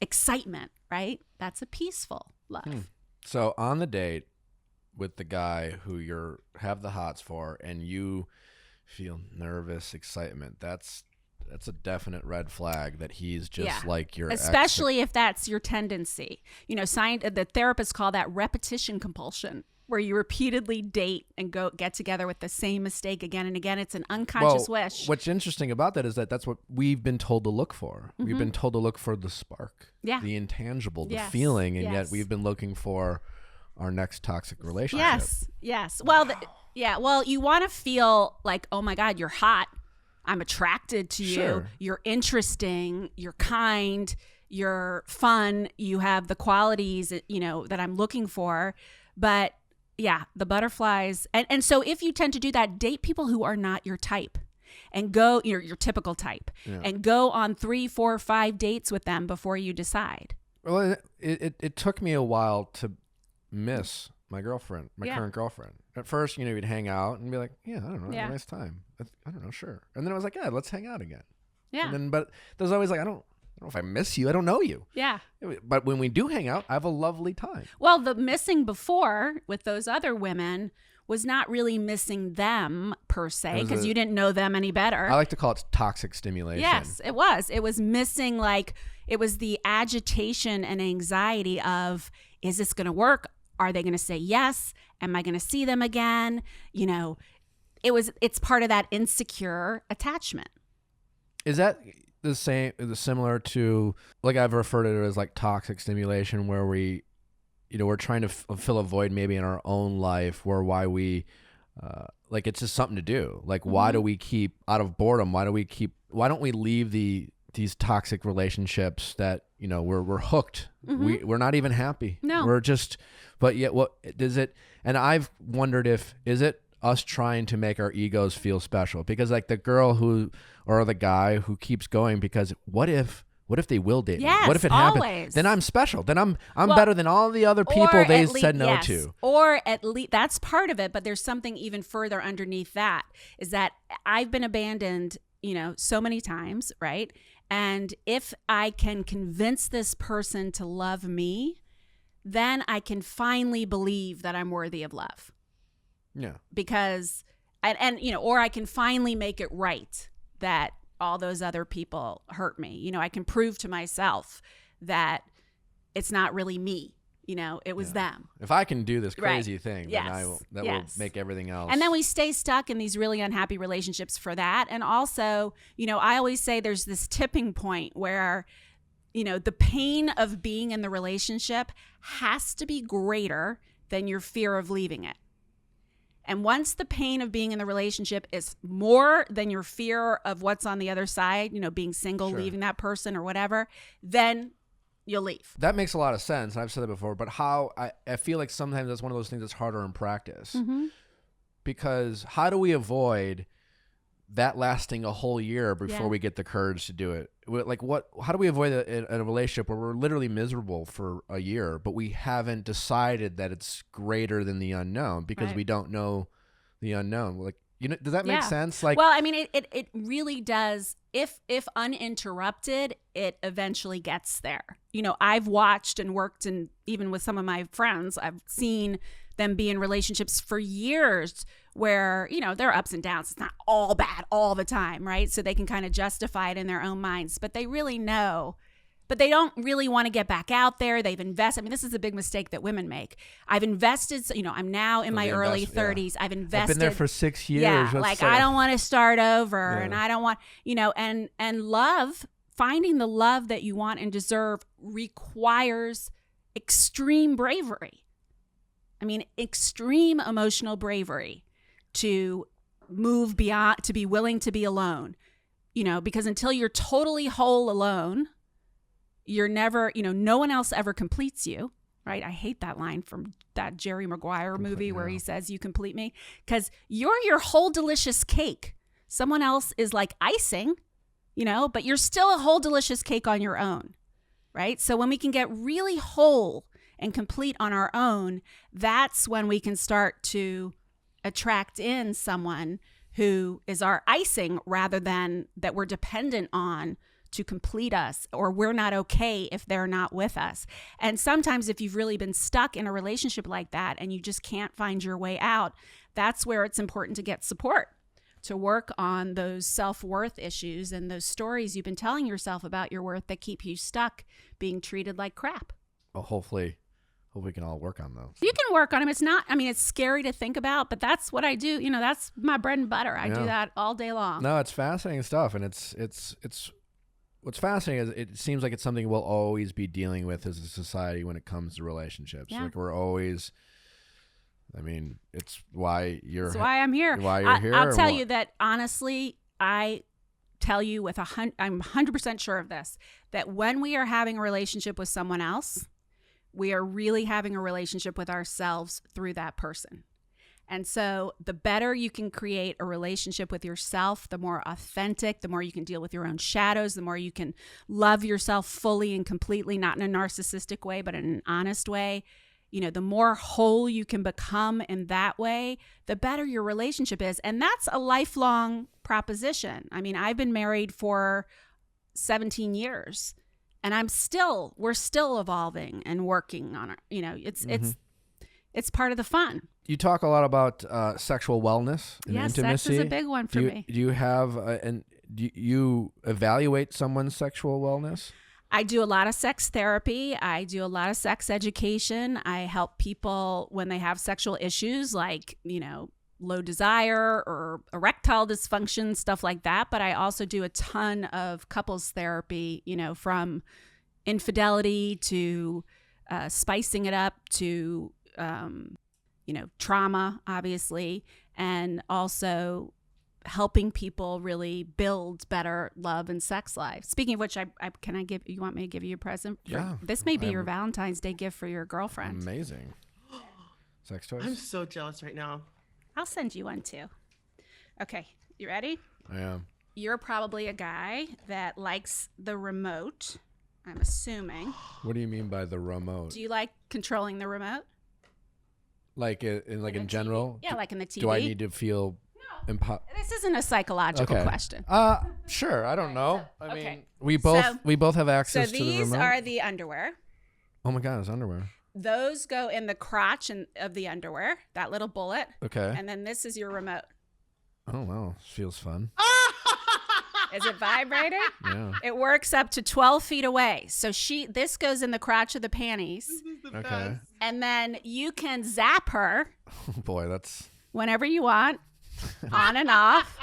excitement, right? That's a peaceful love. So on the date with the guy who you have the hots for, and you feel nervous, excitement. That's a definite red flag that he's just like your especially if that's your tendency. The therapists call that repetition compulsion, where you repeatedly date and get together with the same mistake again and again. It's an unconscious wish. What's interesting about that is that that's what we've been told to look for. Mm-hmm. We've been told to look for the spark, the intangible, the feeling, and yet we've been looking for our next toxic relationship. Yes. Well, well, you want to feel like, oh my God, you're hot. I'm attracted to you. Sure. You're interesting. You're kind. You're fun. You have the qualities, that I'm looking for. But yeah, the butterflies. And so if you tend to do that, date people who are not your type and go, your typical type, and go on 3, 4, 5 dates with them before you decide. Well, it took me a while to miss my girlfriend, my current girlfriend. At first, we'd hang out and be like, I don't know, have a nice time. I don't know, sure. And then I was like, let's hang out again. Yeah. And then, but there's always like, I don't know if I miss you. I don't know you. Yeah. But when we do hang out, I have a lovely time. Well, the missing before with those other women was not really missing them per se, because you didn't know them any better. I like to call it toxic stimulation. Yes, it was. It was missing, it was the agitation and anxiety of, is this going to work? Are they going to say yes? Am I going to see them again? It's part of that insecure attachment. Is that similar to, like, I've referred to it as like toxic stimulation, where we, we're trying to fill a void maybe in our own life, where like it's just something to do. Like, why do we keep, out of boredom, why don't we leave these toxic relationships that, we're hooked. We're not even happy. No. We're just, but yet what is it? And I've wondered is it us trying to make our egos feel special? Because like the girl or the guy who keeps going, because what if they will date me? What if it happens? Then I'm special. Then I'm better than all the other people they said no to. Or at least that's part of it, but there's something even further underneath that, is that I've been abandoned, so many times, right? And if I can convince this person to love me, then I can finally believe that I'm worthy of love. Yeah. Because, or I can finally make it right that all those other people hurt me. I can prove to myself that it's not really me. It was them. If I can do this crazy thing, then that will make everything else. And then we stay stuck in these really unhappy relationships for that. And also, I always say there's this tipping point where, the pain of being in the relationship has to be greater than your fear of leaving it. And once the pain of being in the relationship is more than your fear of what's on the other side, being single, leaving that person or whatever, then you'll leave. That makes a lot of sense. I've said that before, but I feel like sometimes that's one of those things that's harder in practice. Because how do we avoid that lasting a whole year before we get the courage to do it? Like, how do we avoid a relationship where we're literally miserable for a year, but we haven't decided that it's greater than the unknown because we don't know the unknown? Like, does that make sense? Like, well, I mean, it really does. If uninterrupted, it eventually gets there. I've watched and worked, and even with some of my friends, I've seen them be in relationships for years where, there are ups and downs. It's not all bad all the time, right? So they can kind of justify it in their own minds, but they really know. But they don't really want to get back out there. They've invested. I mean, this is a big mistake that women make. I've invested, I'm now in my early 30s. I've invested. I've been there for 6 years. Yeah, I don't want to start over, and I don't want, and love, finding the love that you want and deserve requires extreme bravery. I mean, extreme emotional bravery to move beyond, to be willing to be alone, because until you're totally whole alone, you're never, no one else ever completes you, right? I hate that line from that Jerry Maguire movie where he says, "You complete me," because you're your whole delicious cake. Someone else is like icing, but you're still a whole delicious cake on your own, right? So when we can get really whole and complete on our own, that's when we can start to attract in someone who is our icing rather than that we're dependent on to complete us, or we're not okay if they're not with us. And sometimes if you've really been stuck in a relationship like that and you just can't find your way out, that's where it's important to get support, to work on those self-worth issues and those stories you've been telling yourself about your worth that keep you stuck being treated like crap. Well, hopefully we can all work on those. You can work on them. It's not, I mean, it's scary to think about, but that's what I do. You know, that's my bread and butter. I do that all day long. No, it's fascinating stuff. And it's what's fascinating is it seems like it's something we'll always be dealing with as a society when it comes to relationships. Yeah. Like we're always, I mean, it's why you're, That's why I'm here. Why you're here. I'll tell you that honestly, I tell you with I'm 100% sure of this, that when we are having a relationship with someone else, we are really having a relationship with ourselves through that person. And so the better you can create a relationship with yourself, the more authentic, the more you can deal with your own shadows, the more you can love yourself fully and completely, not in a narcissistic way, but in an honest way. You know, the more whole you can become in that way, the better your relationship is. And that's a lifelong proposition. I mean, I've been married for 17 years. And we're still evolving and working on it. You know, it's part of the fun. You talk a lot about sexual wellness and intimacy. Sex is a big one for me. Do you have, do you evaluate someone's sexual wellness? I do a lot of sex therapy. I do a lot of sex education. I help people when they have sexual issues like, you know, low desire or erectile dysfunction, stuff like that. But I also do a ton of couples therapy, you know, from infidelity to spicing it up to, you know, trauma, obviously, and also helping people really build better love and sex lives. Speaking of which, you want me to give you a present? Yeah. This may be your Valentine's Day gift for your girlfriend. Amazing. Sex toys? I'm so jealous right now. I'll send you one too. Okay, you ready? I am. You're probably a guy that likes the remote, I'm assuming. What do you mean by the remote? Do you like controlling the remote? Like in general? Yeah, like in the TV. Do I need to feel This isn't a psychological question. Sure. I don't know. I Okay. mean, we both have access to the remote. So these are the underwear. Oh my God, it's underwear. Those go in the crotch of the underwear, that little bullet. Okay. And then this is your remote. Oh wow, feels fun. Is it vibrating? Yeah. It works up to 12 feet away. So this goes in the crotch of the panties. This is the Okay. best. And then you can zap her Oh boy, that's. whenever you want, on and off,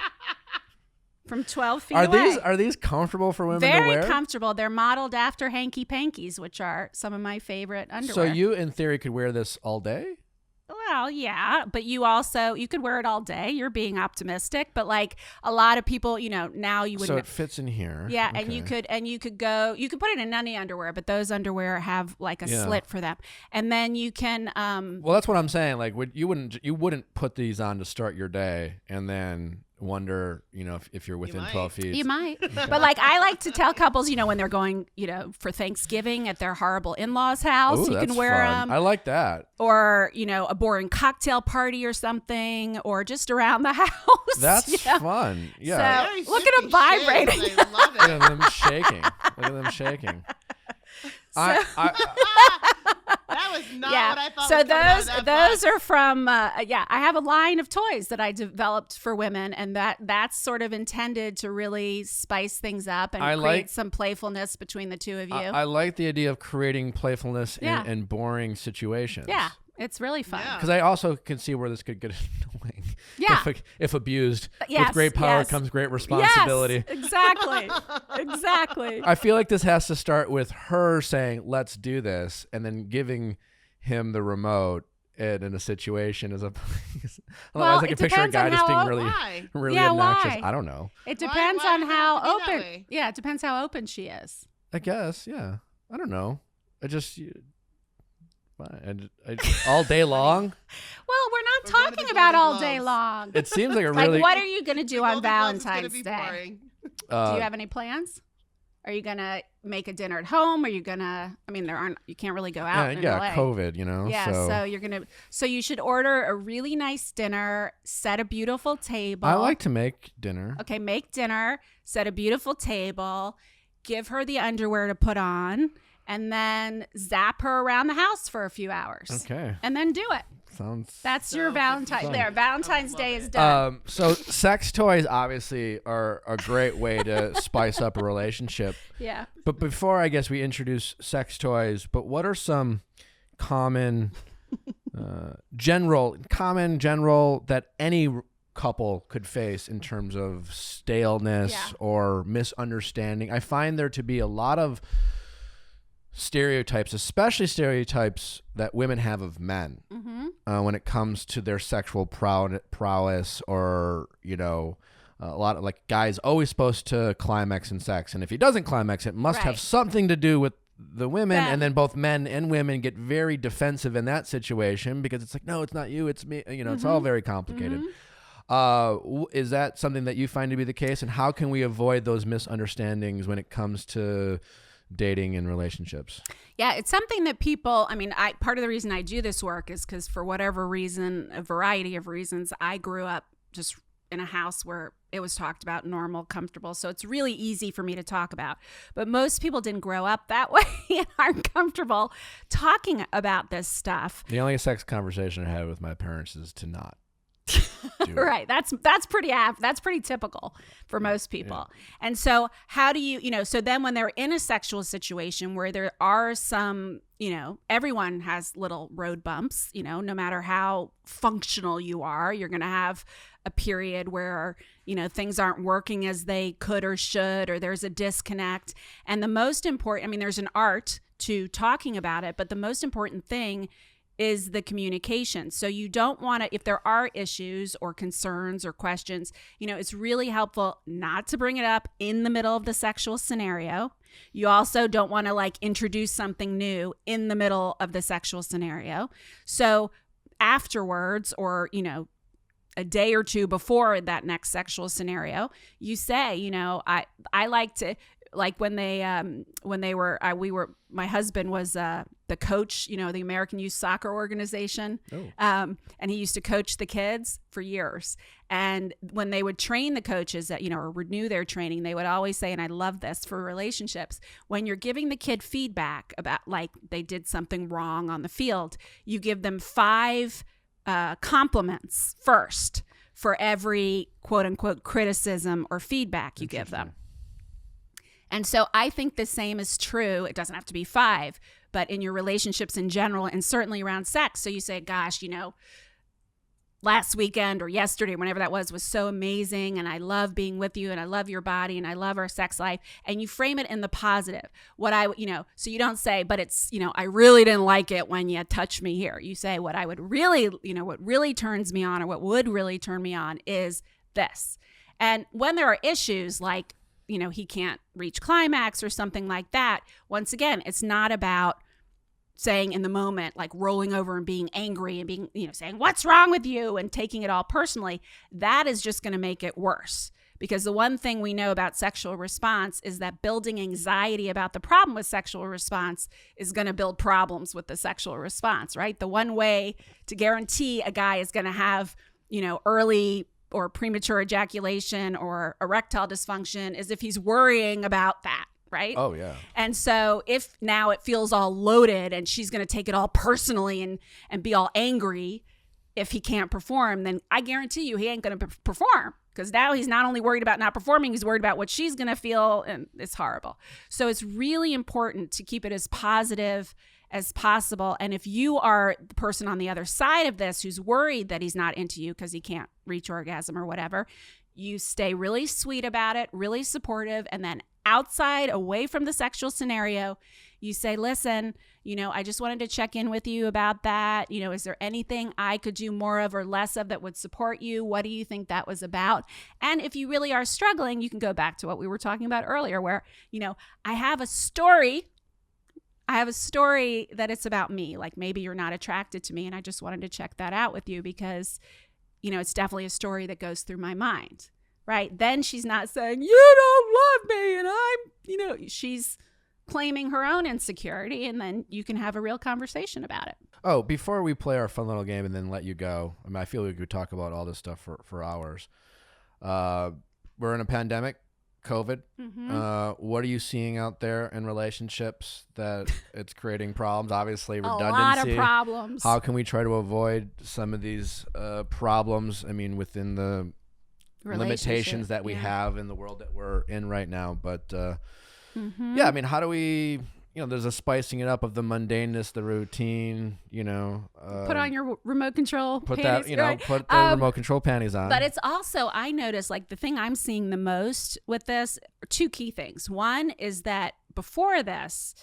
from 12 feet away. Are these comfortable for women to Very wear? comfortable. They're modeled after hanky pankies, which are some of my favorite underwear. So you, in theory, could wear this all day? Well, yeah, but you could wear it all day. You're being optimistic, but like a lot of people, you know, now you wouldn't. So it fits in here. Yeah, Okay. and you could put it in any underwear, but those underwear have like a slit for them, and then you can. Well, that's what I'm saying. Like, you wouldn't put these on to start your day and then wonder, you know, if you're within 12 feet. You might, but like I like to tell couples, you know, when they're going, you know, for Thanksgiving at their horrible in-laws' house, Ooh, you can that's wear fun. them. I like that. Or, you know, a boring cocktail party or something, or just around the house. That's you know? fun. Yeah. Very Look at 'em 50 vibrating. shades. I love Look it. at them shaking. Look at them shaking. I That was not Yeah. what I thought. So was coming out of that those box. are from I have a line of toys that I developed for women, and that's sort of intended to really spice things up and create some playfulness between the two of you. I like the idea of creating playfulness in boring situations. Yeah, it's really fun. Yeah. Because I also can see where this could get annoying. Yeah. If abused. Yes, With great power yes. comes great responsibility. Yes, exactly. Exactly. I feel like this has to start with her saying, let's do this, and then giving him the remote in a situation as a otherwise I it can picture a depends guy on just how being o- really Why? really Yeah, obnoxious. why? I don't know. It depends why on does it how have to be that open. way? Yeah, it depends how open she is. I guess, yeah. I don't know. All day long. Well, we're not We're going to talking the about Golden all day Globes. long. It seems like a Like, really what are you going to do The on Golden Globes is gonna Valentine's be Day? boring. Do you have any plans? Are you going to make a dinner at home? Are you going to, I mean, you can't really go out in LA. COVID, you know. Yeah, so so you should order a really nice dinner, set a beautiful table. I like to make dinner. Okay, make dinner, set a beautiful table, give her the underwear to put on, and then zap her around the house for a few hours. Okay. And then do it. That's your Valentine. There, Valentine's Day is done. So sex toys obviously are a great way to spice up a relationship. Yeah. But before I guess we introduce sex toys, but what are some common, general that any couple could face in terms of staleness or misunderstanding? I find there to be a lot of stereotypes, especially stereotypes that women have of men when it comes to their sexual prowess, or, you know, a lot of like guys always supposed to climax in sex. And if he doesn't climax, it must have something to do with the women. And then both men and women get very defensive in that situation because it's like, no, it's not you, it's me. You know, it's all very complicated. Is that something that you find to be the case? And how can we avoid those misunderstandings when it comes to dating and relationships? Yeah, it's something that people, I mean, part of the reason I do this work is because for whatever reason, a variety of reasons, I grew up just in a house where it was talked about, normal, comfortable. So it's really easy for me to talk about. But most people didn't grow up that way and aren't comfortable talking about this stuff. The only sex conversation I had with my parents is to not. Right. That's pretty typical for most people. Yeah. And so how do you, so then when they're in a sexual situation where there are some, everyone has little road bumps, no matter how functional you are, you're going to have a period where, things aren't working as they could or should, or there's a disconnect. And the most important, there's an art to talking about it, but the most important thing is the communication. So you don't want to, if there are issues or concerns or questions, it's really helpful not to bring it up in the middle of the sexual scenario. You also don't want to introduce something new in the middle of the sexual scenario. So afterwards, or, a day or two before that next sexual scenario, you say, I like to, my husband was the coach, the American Youth Soccer Organization. And he used to coach the kids for years. And when they would train the coaches that, or renew their training, they would always say, and I love this for relationships, when you're giving the kid feedback about they did something wrong on the field, you give them 5 compliments first for every quote unquote criticism or feedback you give them. And so I think the same is true. It doesn't have to be 5, but in your relationships in general, and certainly around sex. So you say, gosh, last weekend or yesterday, whenever that was so amazing. And I love being with you, and I love your body, and I love our sex life. And you frame it in the positive. So you don't say, but it's, I really didn't like it when you touched me here. You say what I would really, what really turns me on, or what would really turn me on is this. And when there are issues like, he can't reach climax or something like that, once again, it's not about saying in the moment, rolling over and being angry and being, saying, what's wrong with you, and taking it all personally. That is just going to make it worse. Because the one thing we know about sexual response is that building anxiety about the problem with sexual response is going to build problems with the sexual response, right? The one way to guarantee a guy is going to have, early or premature ejaculation or erectile dysfunction is if he's worrying about that, right? Oh, yeah. And so if now it feels all loaded and she's going to take it all personally and be all angry if he can't perform, then I guarantee you he ain't going to perform, because now he's not only worried about not performing, he's worried about what she's going to feel, and it's horrible. So it's really important to keep it as positive as possible. And if you are the person on the other side of this who's worried that he's not into you because he can't reach orgasm or whatever, you stay really sweet about it, really supportive, and then outside, away from the sexual scenario, you say, listen, I just wanted to check in with you about that. Is there anything I could do more of or less of that would support you? What do you think that was about? And if you really are struggling, you can go back to what we were talking about earlier, where, I have a story that it's about me. Maybe you're not attracted to me, and I just wanted to check that out with you because, it's definitely a story that goes through my mind, right? Then she's not saying, you don't love me, and I'm, she's claiming her own insecurity, and then you can have a real conversation about it. Oh, before we play our fun little game and then let you go, I feel we could talk about all this stuff for hours. We're in a pandemic. COVID. What are you seeing out there in relationships that it's creating problems? Obviously, redundancy. A lot of problems. How can we try to avoid some of these problems? I mean, within the limitations that we have in the world that we're in right now. But yeah, I mean, how do we? There's a spicing it up of the mundaneness, the routine. Put on your remote control. Put panties, that. right? Put the remote control panties on. But it's also, I noticed, like, the thing I'm seeing the most with this are two key things. One is that before this,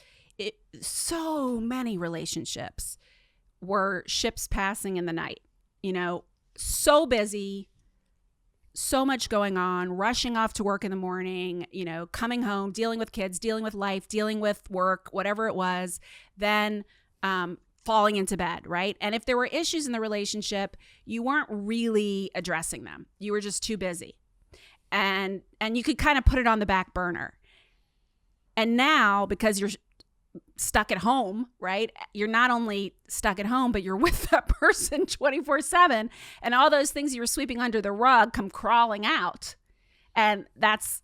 so many relationships were ships passing in the night. So busy. So much going on, rushing off to work in the morning, coming home, dealing with kids, dealing with life, dealing with work, whatever it was, then falling into bed, right? And if there were issues in the relationship, you weren't really addressing them. You were just too busy. And you could kind of put it on the back burner. And now, because you're stuck at home, right? You're not only stuck at home, but you're with that person 24/7, and all those things you were sweeping under the rug come crawling out. And that's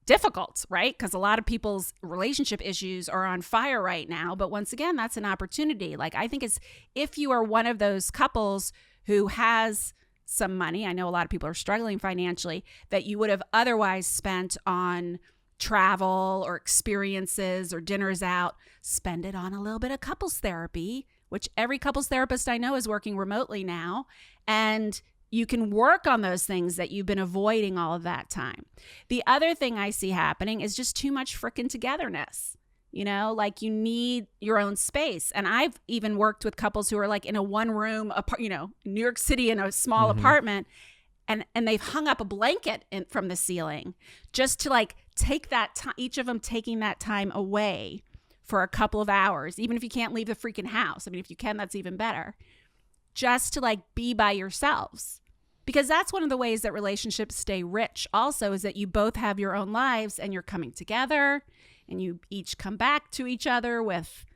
difficult, right? Because a lot of people's relationship issues are on fire right now. But once again, that's an opportunity. Like, I think it's, if you are one of those couples who has some money, I know a lot of people are struggling financially, that you would have otherwise spent on travel or experiences or dinners out, spend it on a little bit of couples therapy, which every couples therapist I know is working remotely now. And you can work on those things that you've been avoiding all of that time. The other thing I see happening is just too much frickin' togetherness. Like, you need your own space. And I've even worked with couples who are like in a one room, New York City in a small apartment. And they've hung up a blanket from the ceiling just to like take that time, each of them taking that time away for a couple of hours, even if you can't leave the freaking house. I mean, if you can, that's even better. Just to like be by yourselves. Because that's one of the ways that relationships stay rich also, is that you both have your own lives and you're coming together and you each come back to each other with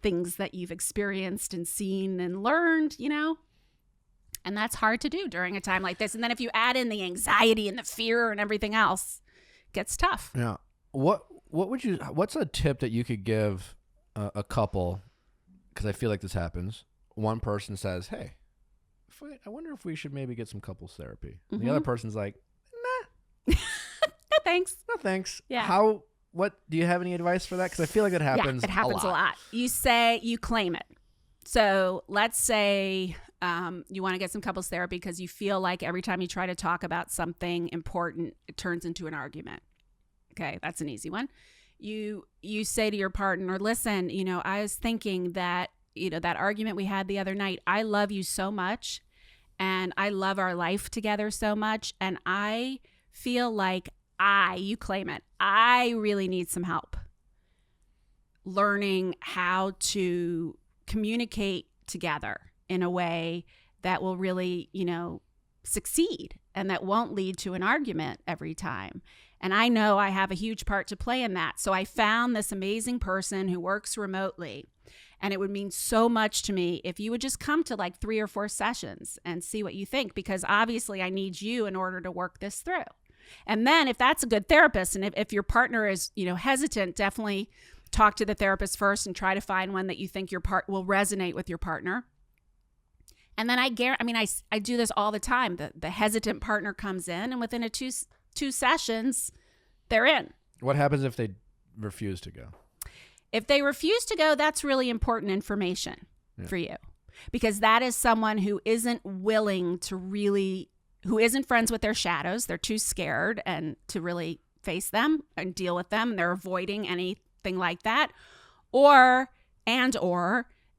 things that you've experienced and seen and learned, And that's hard to do during a time like this. And then if you add in the anxiety and the fear and everything else, it gets tough. Yeah. What's a tip that you could give a couple? Because I feel like this happens. One person says, hey, I wonder if we should maybe get some couples therapy. And the other person's like, nah. No thanks. No thanks. Yeah. What do you have any advice for that? Because I feel like it happens. Yeah, it happens a lot. You claim it. So let's say you want to get some couples therapy because you feel like every time you try to talk about something important, it turns into an argument. Okay, that's an easy one. You say to your partner, listen, I was thinking that, that argument we had the other night, I love you so much and I love our life together so much. And I feel like you claim it, I really need some help learning how to communicate together in a way that will really, succeed and that won't lead to an argument every time. And I know I have a huge part to play in that. So I found this amazing person who works remotely. And it would mean so much to me if you would just come to like 3 or 4 sessions and see what you think, because obviously I need you in order to work this through. And then if that's a good therapist, and if your partner is, hesitant, definitely talk to the therapist first and try to find one that you think will resonate with your partner. And then I do this all the time. The hesitant partner comes in, and within two sessions, they're in. What happens if they refuse to go? If they refuse to go, that's really important information for you, because that is someone who isn't willing to who isn't friends with their shadows. They're too scared and to really face them and deal with them. They're avoiding anything like that, or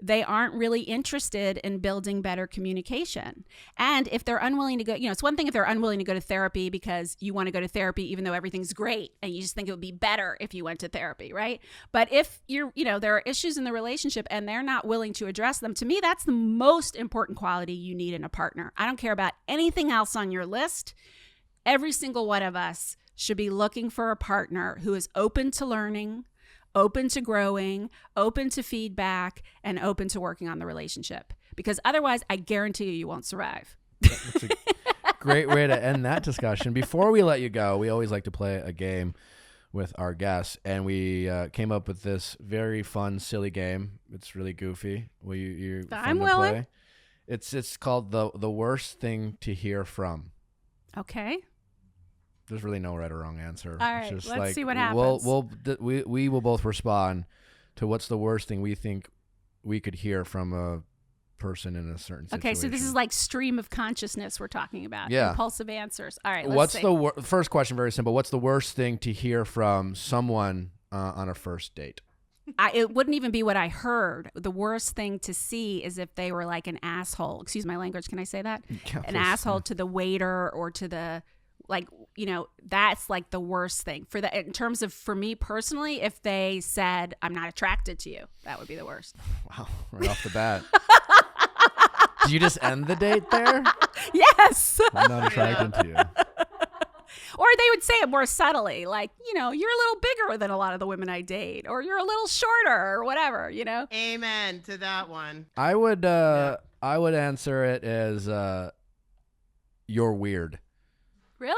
they aren't really interested in building better communication. And if they're unwilling to go, it's one thing if they're unwilling to go to therapy because you want to go to therapy even though everything's great and you just think it would be better if you went to therapy, right? But if there are issues in the relationship and they're not willing to address them, to me, that's the most important quality you need in a partner. I don't care about anything else on your list. Every single one of us should be looking for a partner who is open to learning, open to growing, open to feedback, and open to working on the relationship. Because otherwise, I guarantee you won't survive. great way to end that discussion. Before we let you go, we always like to play a game with our guests, and we came up with this very fun, silly game. It's really goofy. You're fun I'm to willing. play. It's called the worst thing to hear from. Okay. There's really no right or wrong answer. All right, It's just let's like, see what happens. We will both respond to what's the worst thing we think we could hear from a person in a certain situation. Okay, so this is like stream of consciousness we're talking about. Yeah. Impulsive answers. All right, let's see. First question, very simple. What's the worst thing to hear from someone on a first date? It wouldn't even be what I heard. The worst thing to see is if they were like an asshole. Excuse my language. Can I say that? Yeah, An please. asshole to the waiter or to the, like, you know, that's like the worst thing for that. In terms of, for me personally, if they said, I'm not attracted to you, that would be the worst. Wow, right off the bat. Did you just end the date there? Yes. I'm not attracted to you. Or they would say it more subtly, like, you know, you're a little bigger than a lot of the women I date, or you're a little shorter, or whatever, you know? Amen to that one. I would answer it as you're weird. Really?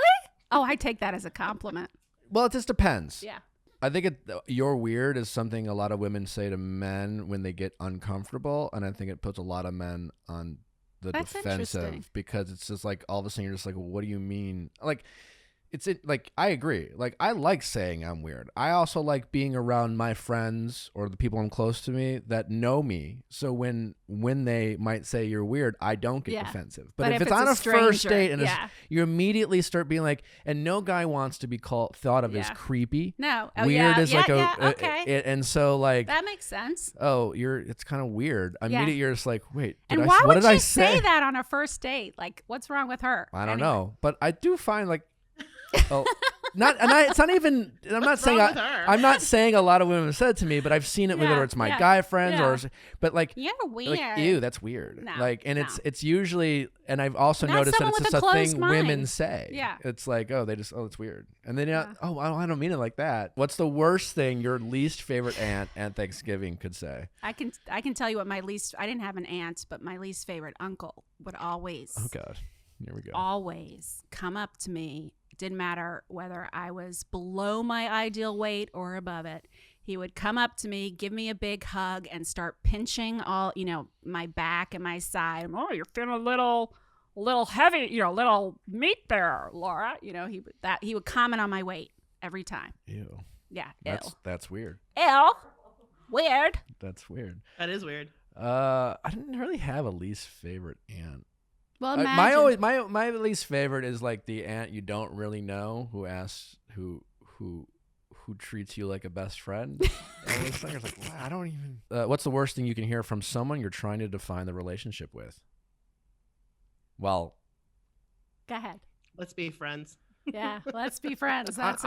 Oh, I take that as a compliment. Well, it just depends. Yeah. I think you're weird is something a lot of women say to men when they get uncomfortable, and I think it puts a lot of men on the That's defensive interesting. because it's just like all of a sudden you're just like, well, what do you mean? Like, like I agree. Like I like saying I'm weird. I also like being around my friends or the people I'm close to me that know me. So when they might say you're weird, I don't get defensive. But if it's on a first date and you immediately start being like, and no guy wants to be thought of as creepy. No. Weird is like okay. And so like That makes sense. oh, it's kind of weird. Immediately you're just like, wait, And why would I you say that on a first date? Like, what's wrong with her? I don't know, but I do find like, oh, it's not even. I'm not saying. I'm not saying a lot of women have said it to me, but I've seen it whether it's my guy friends or. But like, you're weird. Like, ew, that's weird. No, like, and it's usually, and I've also noticed that it's just a thing women say. Yeah. It's like, oh, it's weird, and then oh, I don't mean it like that. What's the worst thing your least favorite aunt at Thanksgiving could say? I can tell you what my least. I didn't have an aunt, but my least favorite uncle would always. Oh God, here we go. Always come up to me. Didn't matter whether I was below my ideal weight or above it. He would come up to me, give me a big hug, and start pinching all, my back and my side. Oh, you're feeling a little heavy, little meat there, Laura. He would comment on my weight every time. Ew. Yeah. That's weird. Ew. Weird. That's weird. That is weird. I didn't really have a least favorite aunt. Well, my least favorite is like the aunt you don't really know who asks who treats you like a best friend. And it's like, wow, I don't even. What's the worst thing you can hear from someone you're trying to define the relationship with? Well, go ahead. Let's be friends. Yeah, let's be friends. That's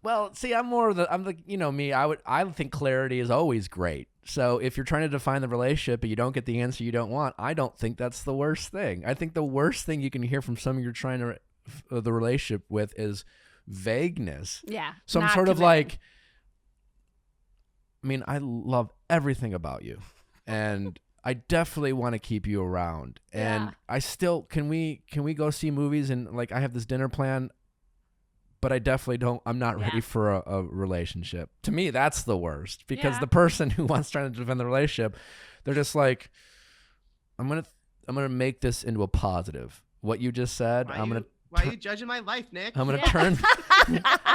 well, see, I'm the me. I think clarity is always great. So if you're trying to define the relationship and you don't get the answer you don't want, I don't think that's the worst thing. I think the worst thing you can hear from someone you're trying to the relationship with is vagueness. Yeah. Some sort of like, I love everything about you, and I definitely want to keep you around. And I still can we go see movies and like I have this dinner plan. But I definitely don't. I'm not ready for a relationship. To me, that's the worst because the person who wants trying to defend the relationship, they're just like, I'm gonna make this into a positive. What you just said, why are you judging my life, Nick? I'm gonna turn.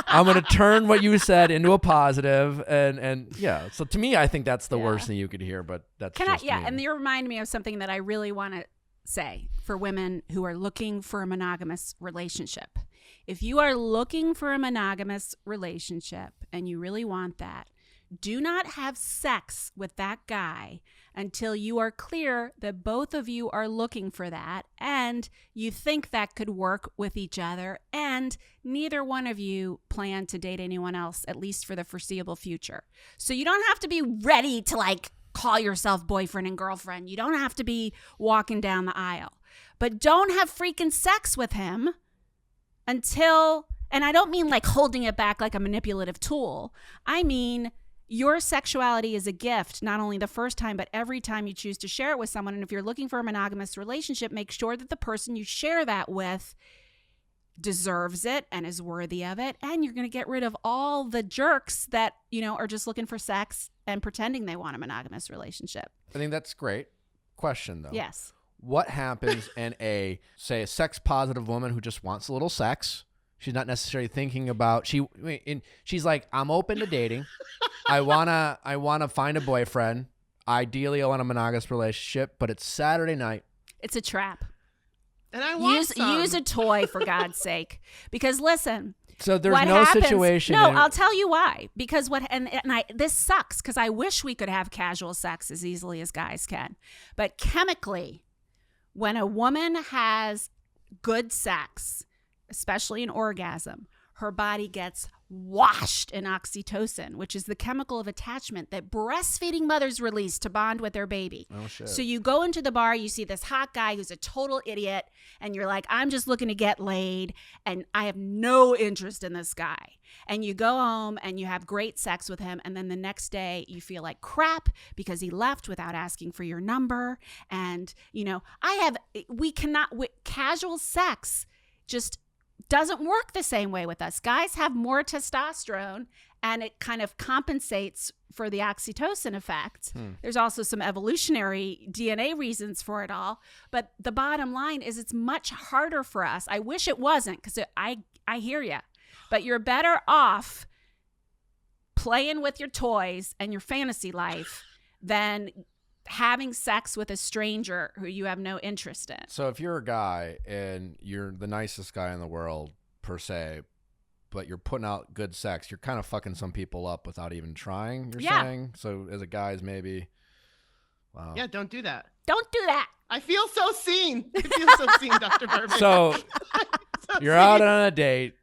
I'm gonna turn what you said into a positive, and yeah. So to me, I think that's the worst thing you could hear. But that's just me. And you remind me of something that I really want to say for women who are looking for a monogamous relationship. If you are looking for a monogamous relationship and you really want that, do not have sex with that guy until you are clear that both of you are looking for that and you think that could work with each other and neither one of you plan to date anyone else, at least for the foreseeable future. So you don't have to be ready to like call yourself boyfriend and girlfriend. You don't have to be walking down the aisle. But don't have freaking sex with him until, and I don't mean like holding it back like a manipulative tool. I mean, your sexuality is a gift, not only the first time, but every time you choose to share it with someone. And if you're looking for a monogamous relationship, make sure that the person you share that with deserves it and is worthy of it. And you're going to get rid of all the jerks that, are just looking for sex and pretending they want a monogamous relationship. I think that's great. Question, though. Yes. What happens in a sex positive woman who just wants a little sex? She's not necessarily thinking about she's like, I'm open to dating. I wanna find a boyfriend. Ideally, I want a monogamous relationship, but it's Saturday night. It's a trap. And I want use a toy for God's sake. Because listen, so there's what no happens, situation. No, I'll tell you why. Because this sucks because I wish we could have casual sex as easily as guys can. But chemically, when a woman has good sex, especially an orgasm, her body gets washed in oxytocin, which is the chemical of attachment that breastfeeding mothers release to bond with their baby. Oh, shit. So you go into the bar, you see this hot guy who's a total idiot, and you're like, I'm just looking to get laid, and I have no interest in this guy. And you go home and you have great sex with him, and then the next day you feel like crap because he left without asking for your number. And, casual sex just doesn't work the same way with us. Guys have more testosterone and it kind of compensates for the oxytocin effect. There's also some evolutionary DNA reasons for it all. But the bottom line is it's much harder for us. I wish it wasn't because I hear you. But you're better off playing with your toys and your fantasy life than having sex with a stranger who you have no interest in. So if you're a guy and you're the nicest guy in the world per se, but you're putting out good sex, you're kind of fucking some people up without even trying, you're saying? So as a guy's maybe, wow. Yeah, don't do that. Don't do that. I feel so seen. I feel so seen, Dr. Berman. So you're out on a date.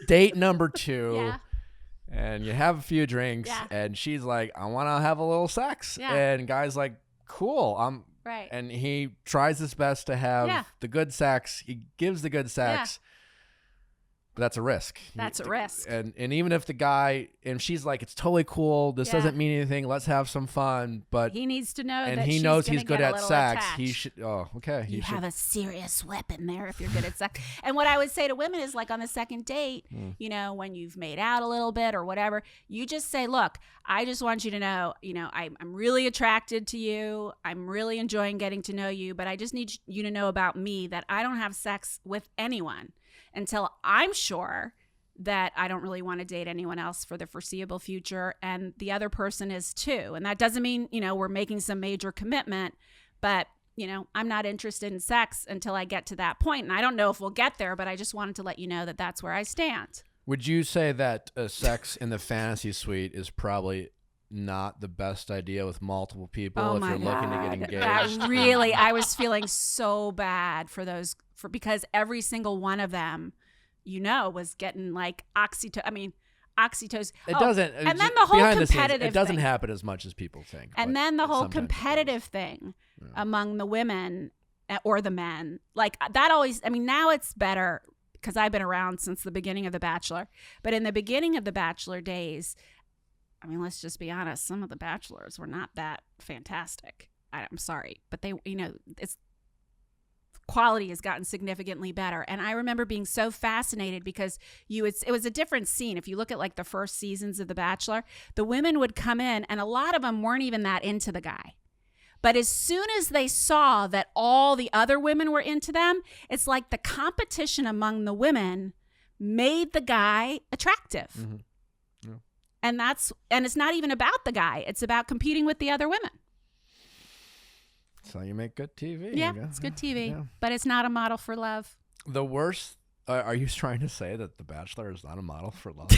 Date number 2. Yeah. And you have a few drinks, Yeah. and she's like, I want to have a little sex. Yeah. And guy's like, cool. Right. And he tries his best to have the good sex. He gives the good sex. But that's a risk. That's a risk. And even if the guy, and she's like, it's totally cool. This doesn't mean anything. Let's have some fun. But he needs to know and that he knows he's good at sex. He should. Oh, okay. You have a serious weapon there if you're good at sex. And what I would say to women is, like, on the second date, when you've made out a little bit or whatever, you just say, look, I just want you to know, I'm really attracted to you. I'm really enjoying getting to know you. But I just need you to know about me that I don't have sex with anyone until I'm sure that I don't really want to date anyone else for the foreseeable future, and the other person is too. And that doesn't mean, we're making some major commitment, but, I'm not interested in sex until I get to that point. And I don't know if we'll get there, but I just wanted to let you know that that's where I stand. Would you say that sex in the fantasy suite is probably not the best idea with multiple people if you're looking to get engaged? That really, I was feeling so bad for those, because every single one of them, was getting like oxytocin. It doesn't. And then the whole competitive thing. It doesn't thing. happen as much as people think. And then the whole competitive thing among the women or the men, like that always, now it's better because I've been around since the beginning of The Bachelor. But in the beginning of The Bachelor days, let's just be honest, some of the bachelors were not that fantastic. I'm sorry, but they, it's quality has gotten significantly better. And I remember being so fascinated because it was a different scene. If you look at like the first seasons of The Bachelor, the women would come in and a lot of them weren't even that into the guy. But as soon as they saw that all the other women were into them, it's like the competition among the women made the guy attractive. Mm-hmm. Yeah. And it's not even about the guy. It's about competing with the other women. So you make good TV. Yeah, it's good TV, but it's not a model for love. The worst, are you trying to say that The Bachelor is not a model for love?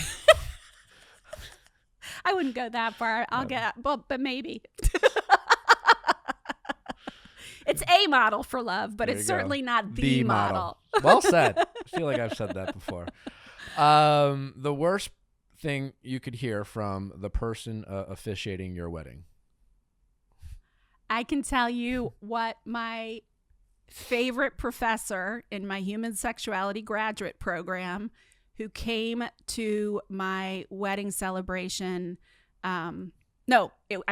I wouldn't go that far. But maybe. It's a model for love, but it's certainly not the model. Well said. I feel like I've said that before. The worst thing you could hear from the person officiating your wedding. I can tell you what my favorite professor in my human sexuality graduate program, who came to my wedding celebration. I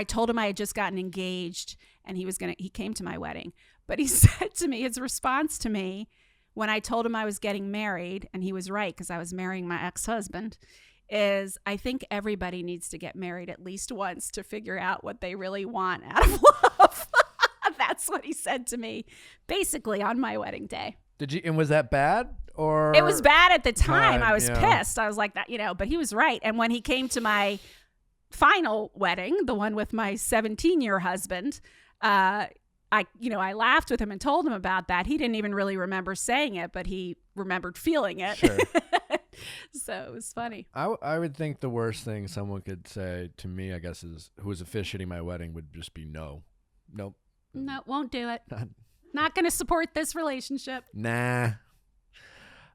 told him I had just gotten engaged and he came to my wedding. But he said to me, his response to me when I told him I was getting married, and he was right because I was marrying my ex-husband, is I think everybody needs to get married at least once to figure out what they really want out of love. That's what he said to me basically on my wedding day. And was that bad? Or it was bad at the time. I was pissed. I was like that, but he was right. And when he came to my final wedding, the one with my 17-year husband, I laughed with him and told him about that. He didn't even really remember saying it, but he remembered feeling it. Sure. So it was funny. I would think the worst thing someone could say to me, I guess, is who was officiating my wedding would just be no. Nope. No, won't do it. Not going to support this relationship. Nah.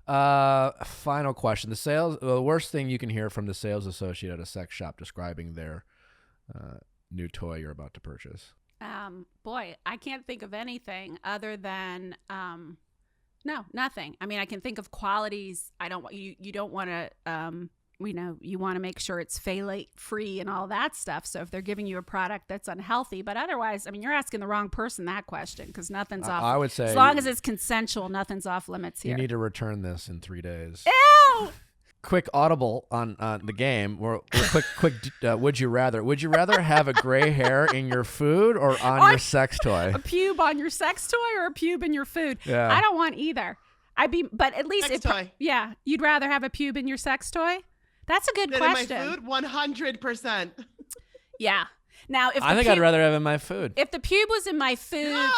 Final question. The worst thing you can hear from the sales associate at a sex shop describing their new toy you're about to purchase. Boy, I can't think of anything other than, no, nothing. I mean, I can think of qualities. You don't want to, you want to make sure it's phthalate free and all that stuff. So if they're giving you a product that's unhealthy, but otherwise, I mean, you're asking the wrong person that question because nothing's off. I would say as long as it's consensual, nothing's off limits here. You need to return this in 3 days. Ew! Quick audible on the game. Quick. Would you rather? Would you rather have a gray hair in your food or on your sex toy? A pube on your sex toy or a pube in your food? Yeah. I don't want either. But at least sex toy. Yeah, you'd rather have a pube in your sex toy? That's a good question. In my food, 100%. Yeah. Now, if I think I'd rather have it in my food. If the pube was in my food,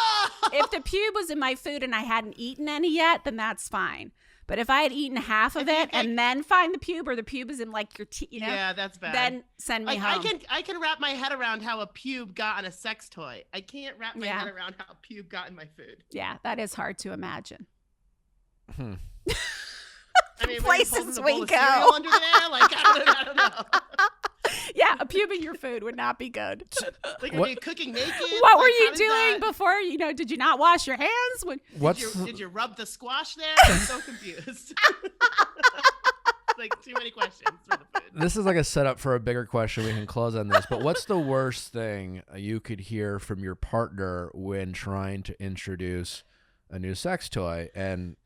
and I hadn't eaten any yet, then that's fine. But if I had eaten half of it and then find the pube, or the pube is in like your teeth, yeah, that's bad. Then send me home. I can wrap my head around how a pube got on a sex toy. I can't wrap my head around how a pube got in my food. Yeah, that is hard to imagine. I mean, places we go under there, like I don't know. Yeah, a pube in your food would not be good. Like, are you cooking naked? What were you doing before? Did you not wash your hands? Did you rub the squash there? I'm so confused. Like, too many questions for the food. This is like a setup for a bigger question. We can close on this. But what's the worst thing you could hear from your partner when trying to introduce a new sex toy? And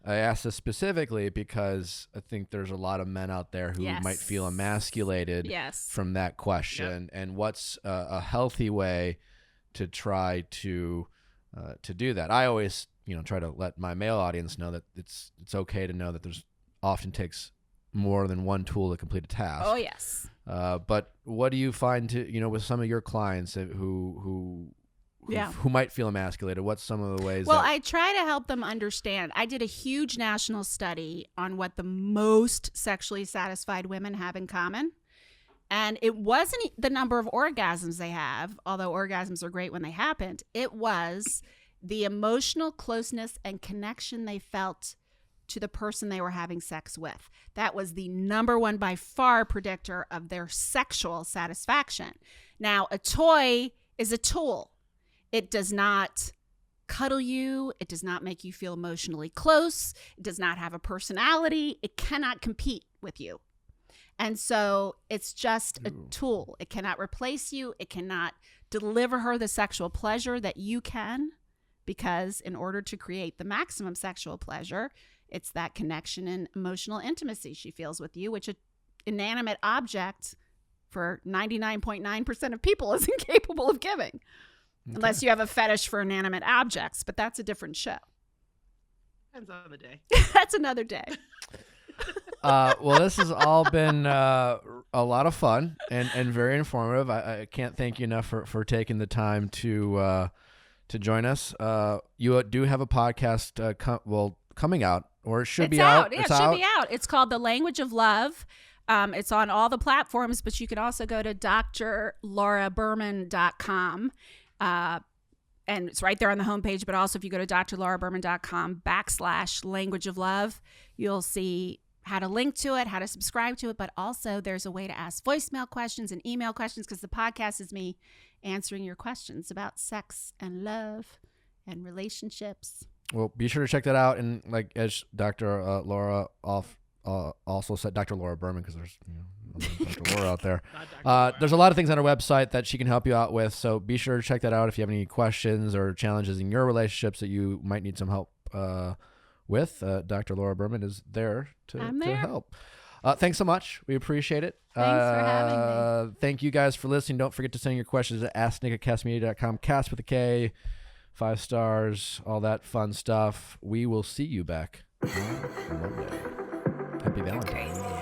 I ask this specifically because I think there's a lot of men out there who might feel emasculated from that question. Yep. And what's a healthy way to try to do that? I always, try to let my male audience know that it's okay to know that there's often takes more than one tool to complete a task. Oh yes. But what do you find with some of your clients who might feel emasculated? What's some of the ways? Well, I try to help them understand. I did a huge national study on what the most sexually satisfied women have in common. And it wasn't the number of orgasms they have, although orgasms are great when they happened. It was the emotional closeness and connection they felt to the person they were having sex with. That was the number one by far predictor of their sexual satisfaction. Now, a toy is a tool. It does not cuddle you. It does not make you feel emotionally close. It does not have a personality. It cannot compete with you. And so it's just a tool. It cannot replace you. It cannot deliver her the sexual pleasure that you can, because in order to create the maximum sexual pleasure, it's that connection and emotional intimacy she feels with you, which an inanimate object for 99.9% of people is incapable of giving. Okay. Unless you have a fetish for inanimate objects, but that's a different show. Depends on the day. That's another day. Well, this has all been a lot of fun and very informative. I can't thank you enough for taking the time to join us. You do have a podcast coming out, or it should be out. Yeah, it should be out. It's called The Language of Love. It's on all the platforms, but you can also go to drlauraberman.com. And it's right there on the homepage, but also if you go to drlauraberman.com/language of love, you'll see how to link to it, how to subscribe to it, but also there's a way to ask voicemail questions and email questions, because the podcast is me answering your questions about sex and love and relationships. Well, be sure to check that out. And like as Dr. Laura also said Dr. Laura Berman, because there's Dr. Laura out there. Not Dr. Laura. There's a lot of things on our website that she can help you out with. So be sure to check that out if you have any questions or challenges in your relationships that you might need some help with. Dr. Laura Berman is there to help. Thanks so much. We appreciate it. Thanks for having me. Thank you guys for listening. Don't forget to send your questions to asknick@castmedia.com. Cast with a K, 5 stars, all that fun stuff. We will see you back on Monday. Happy Valentine.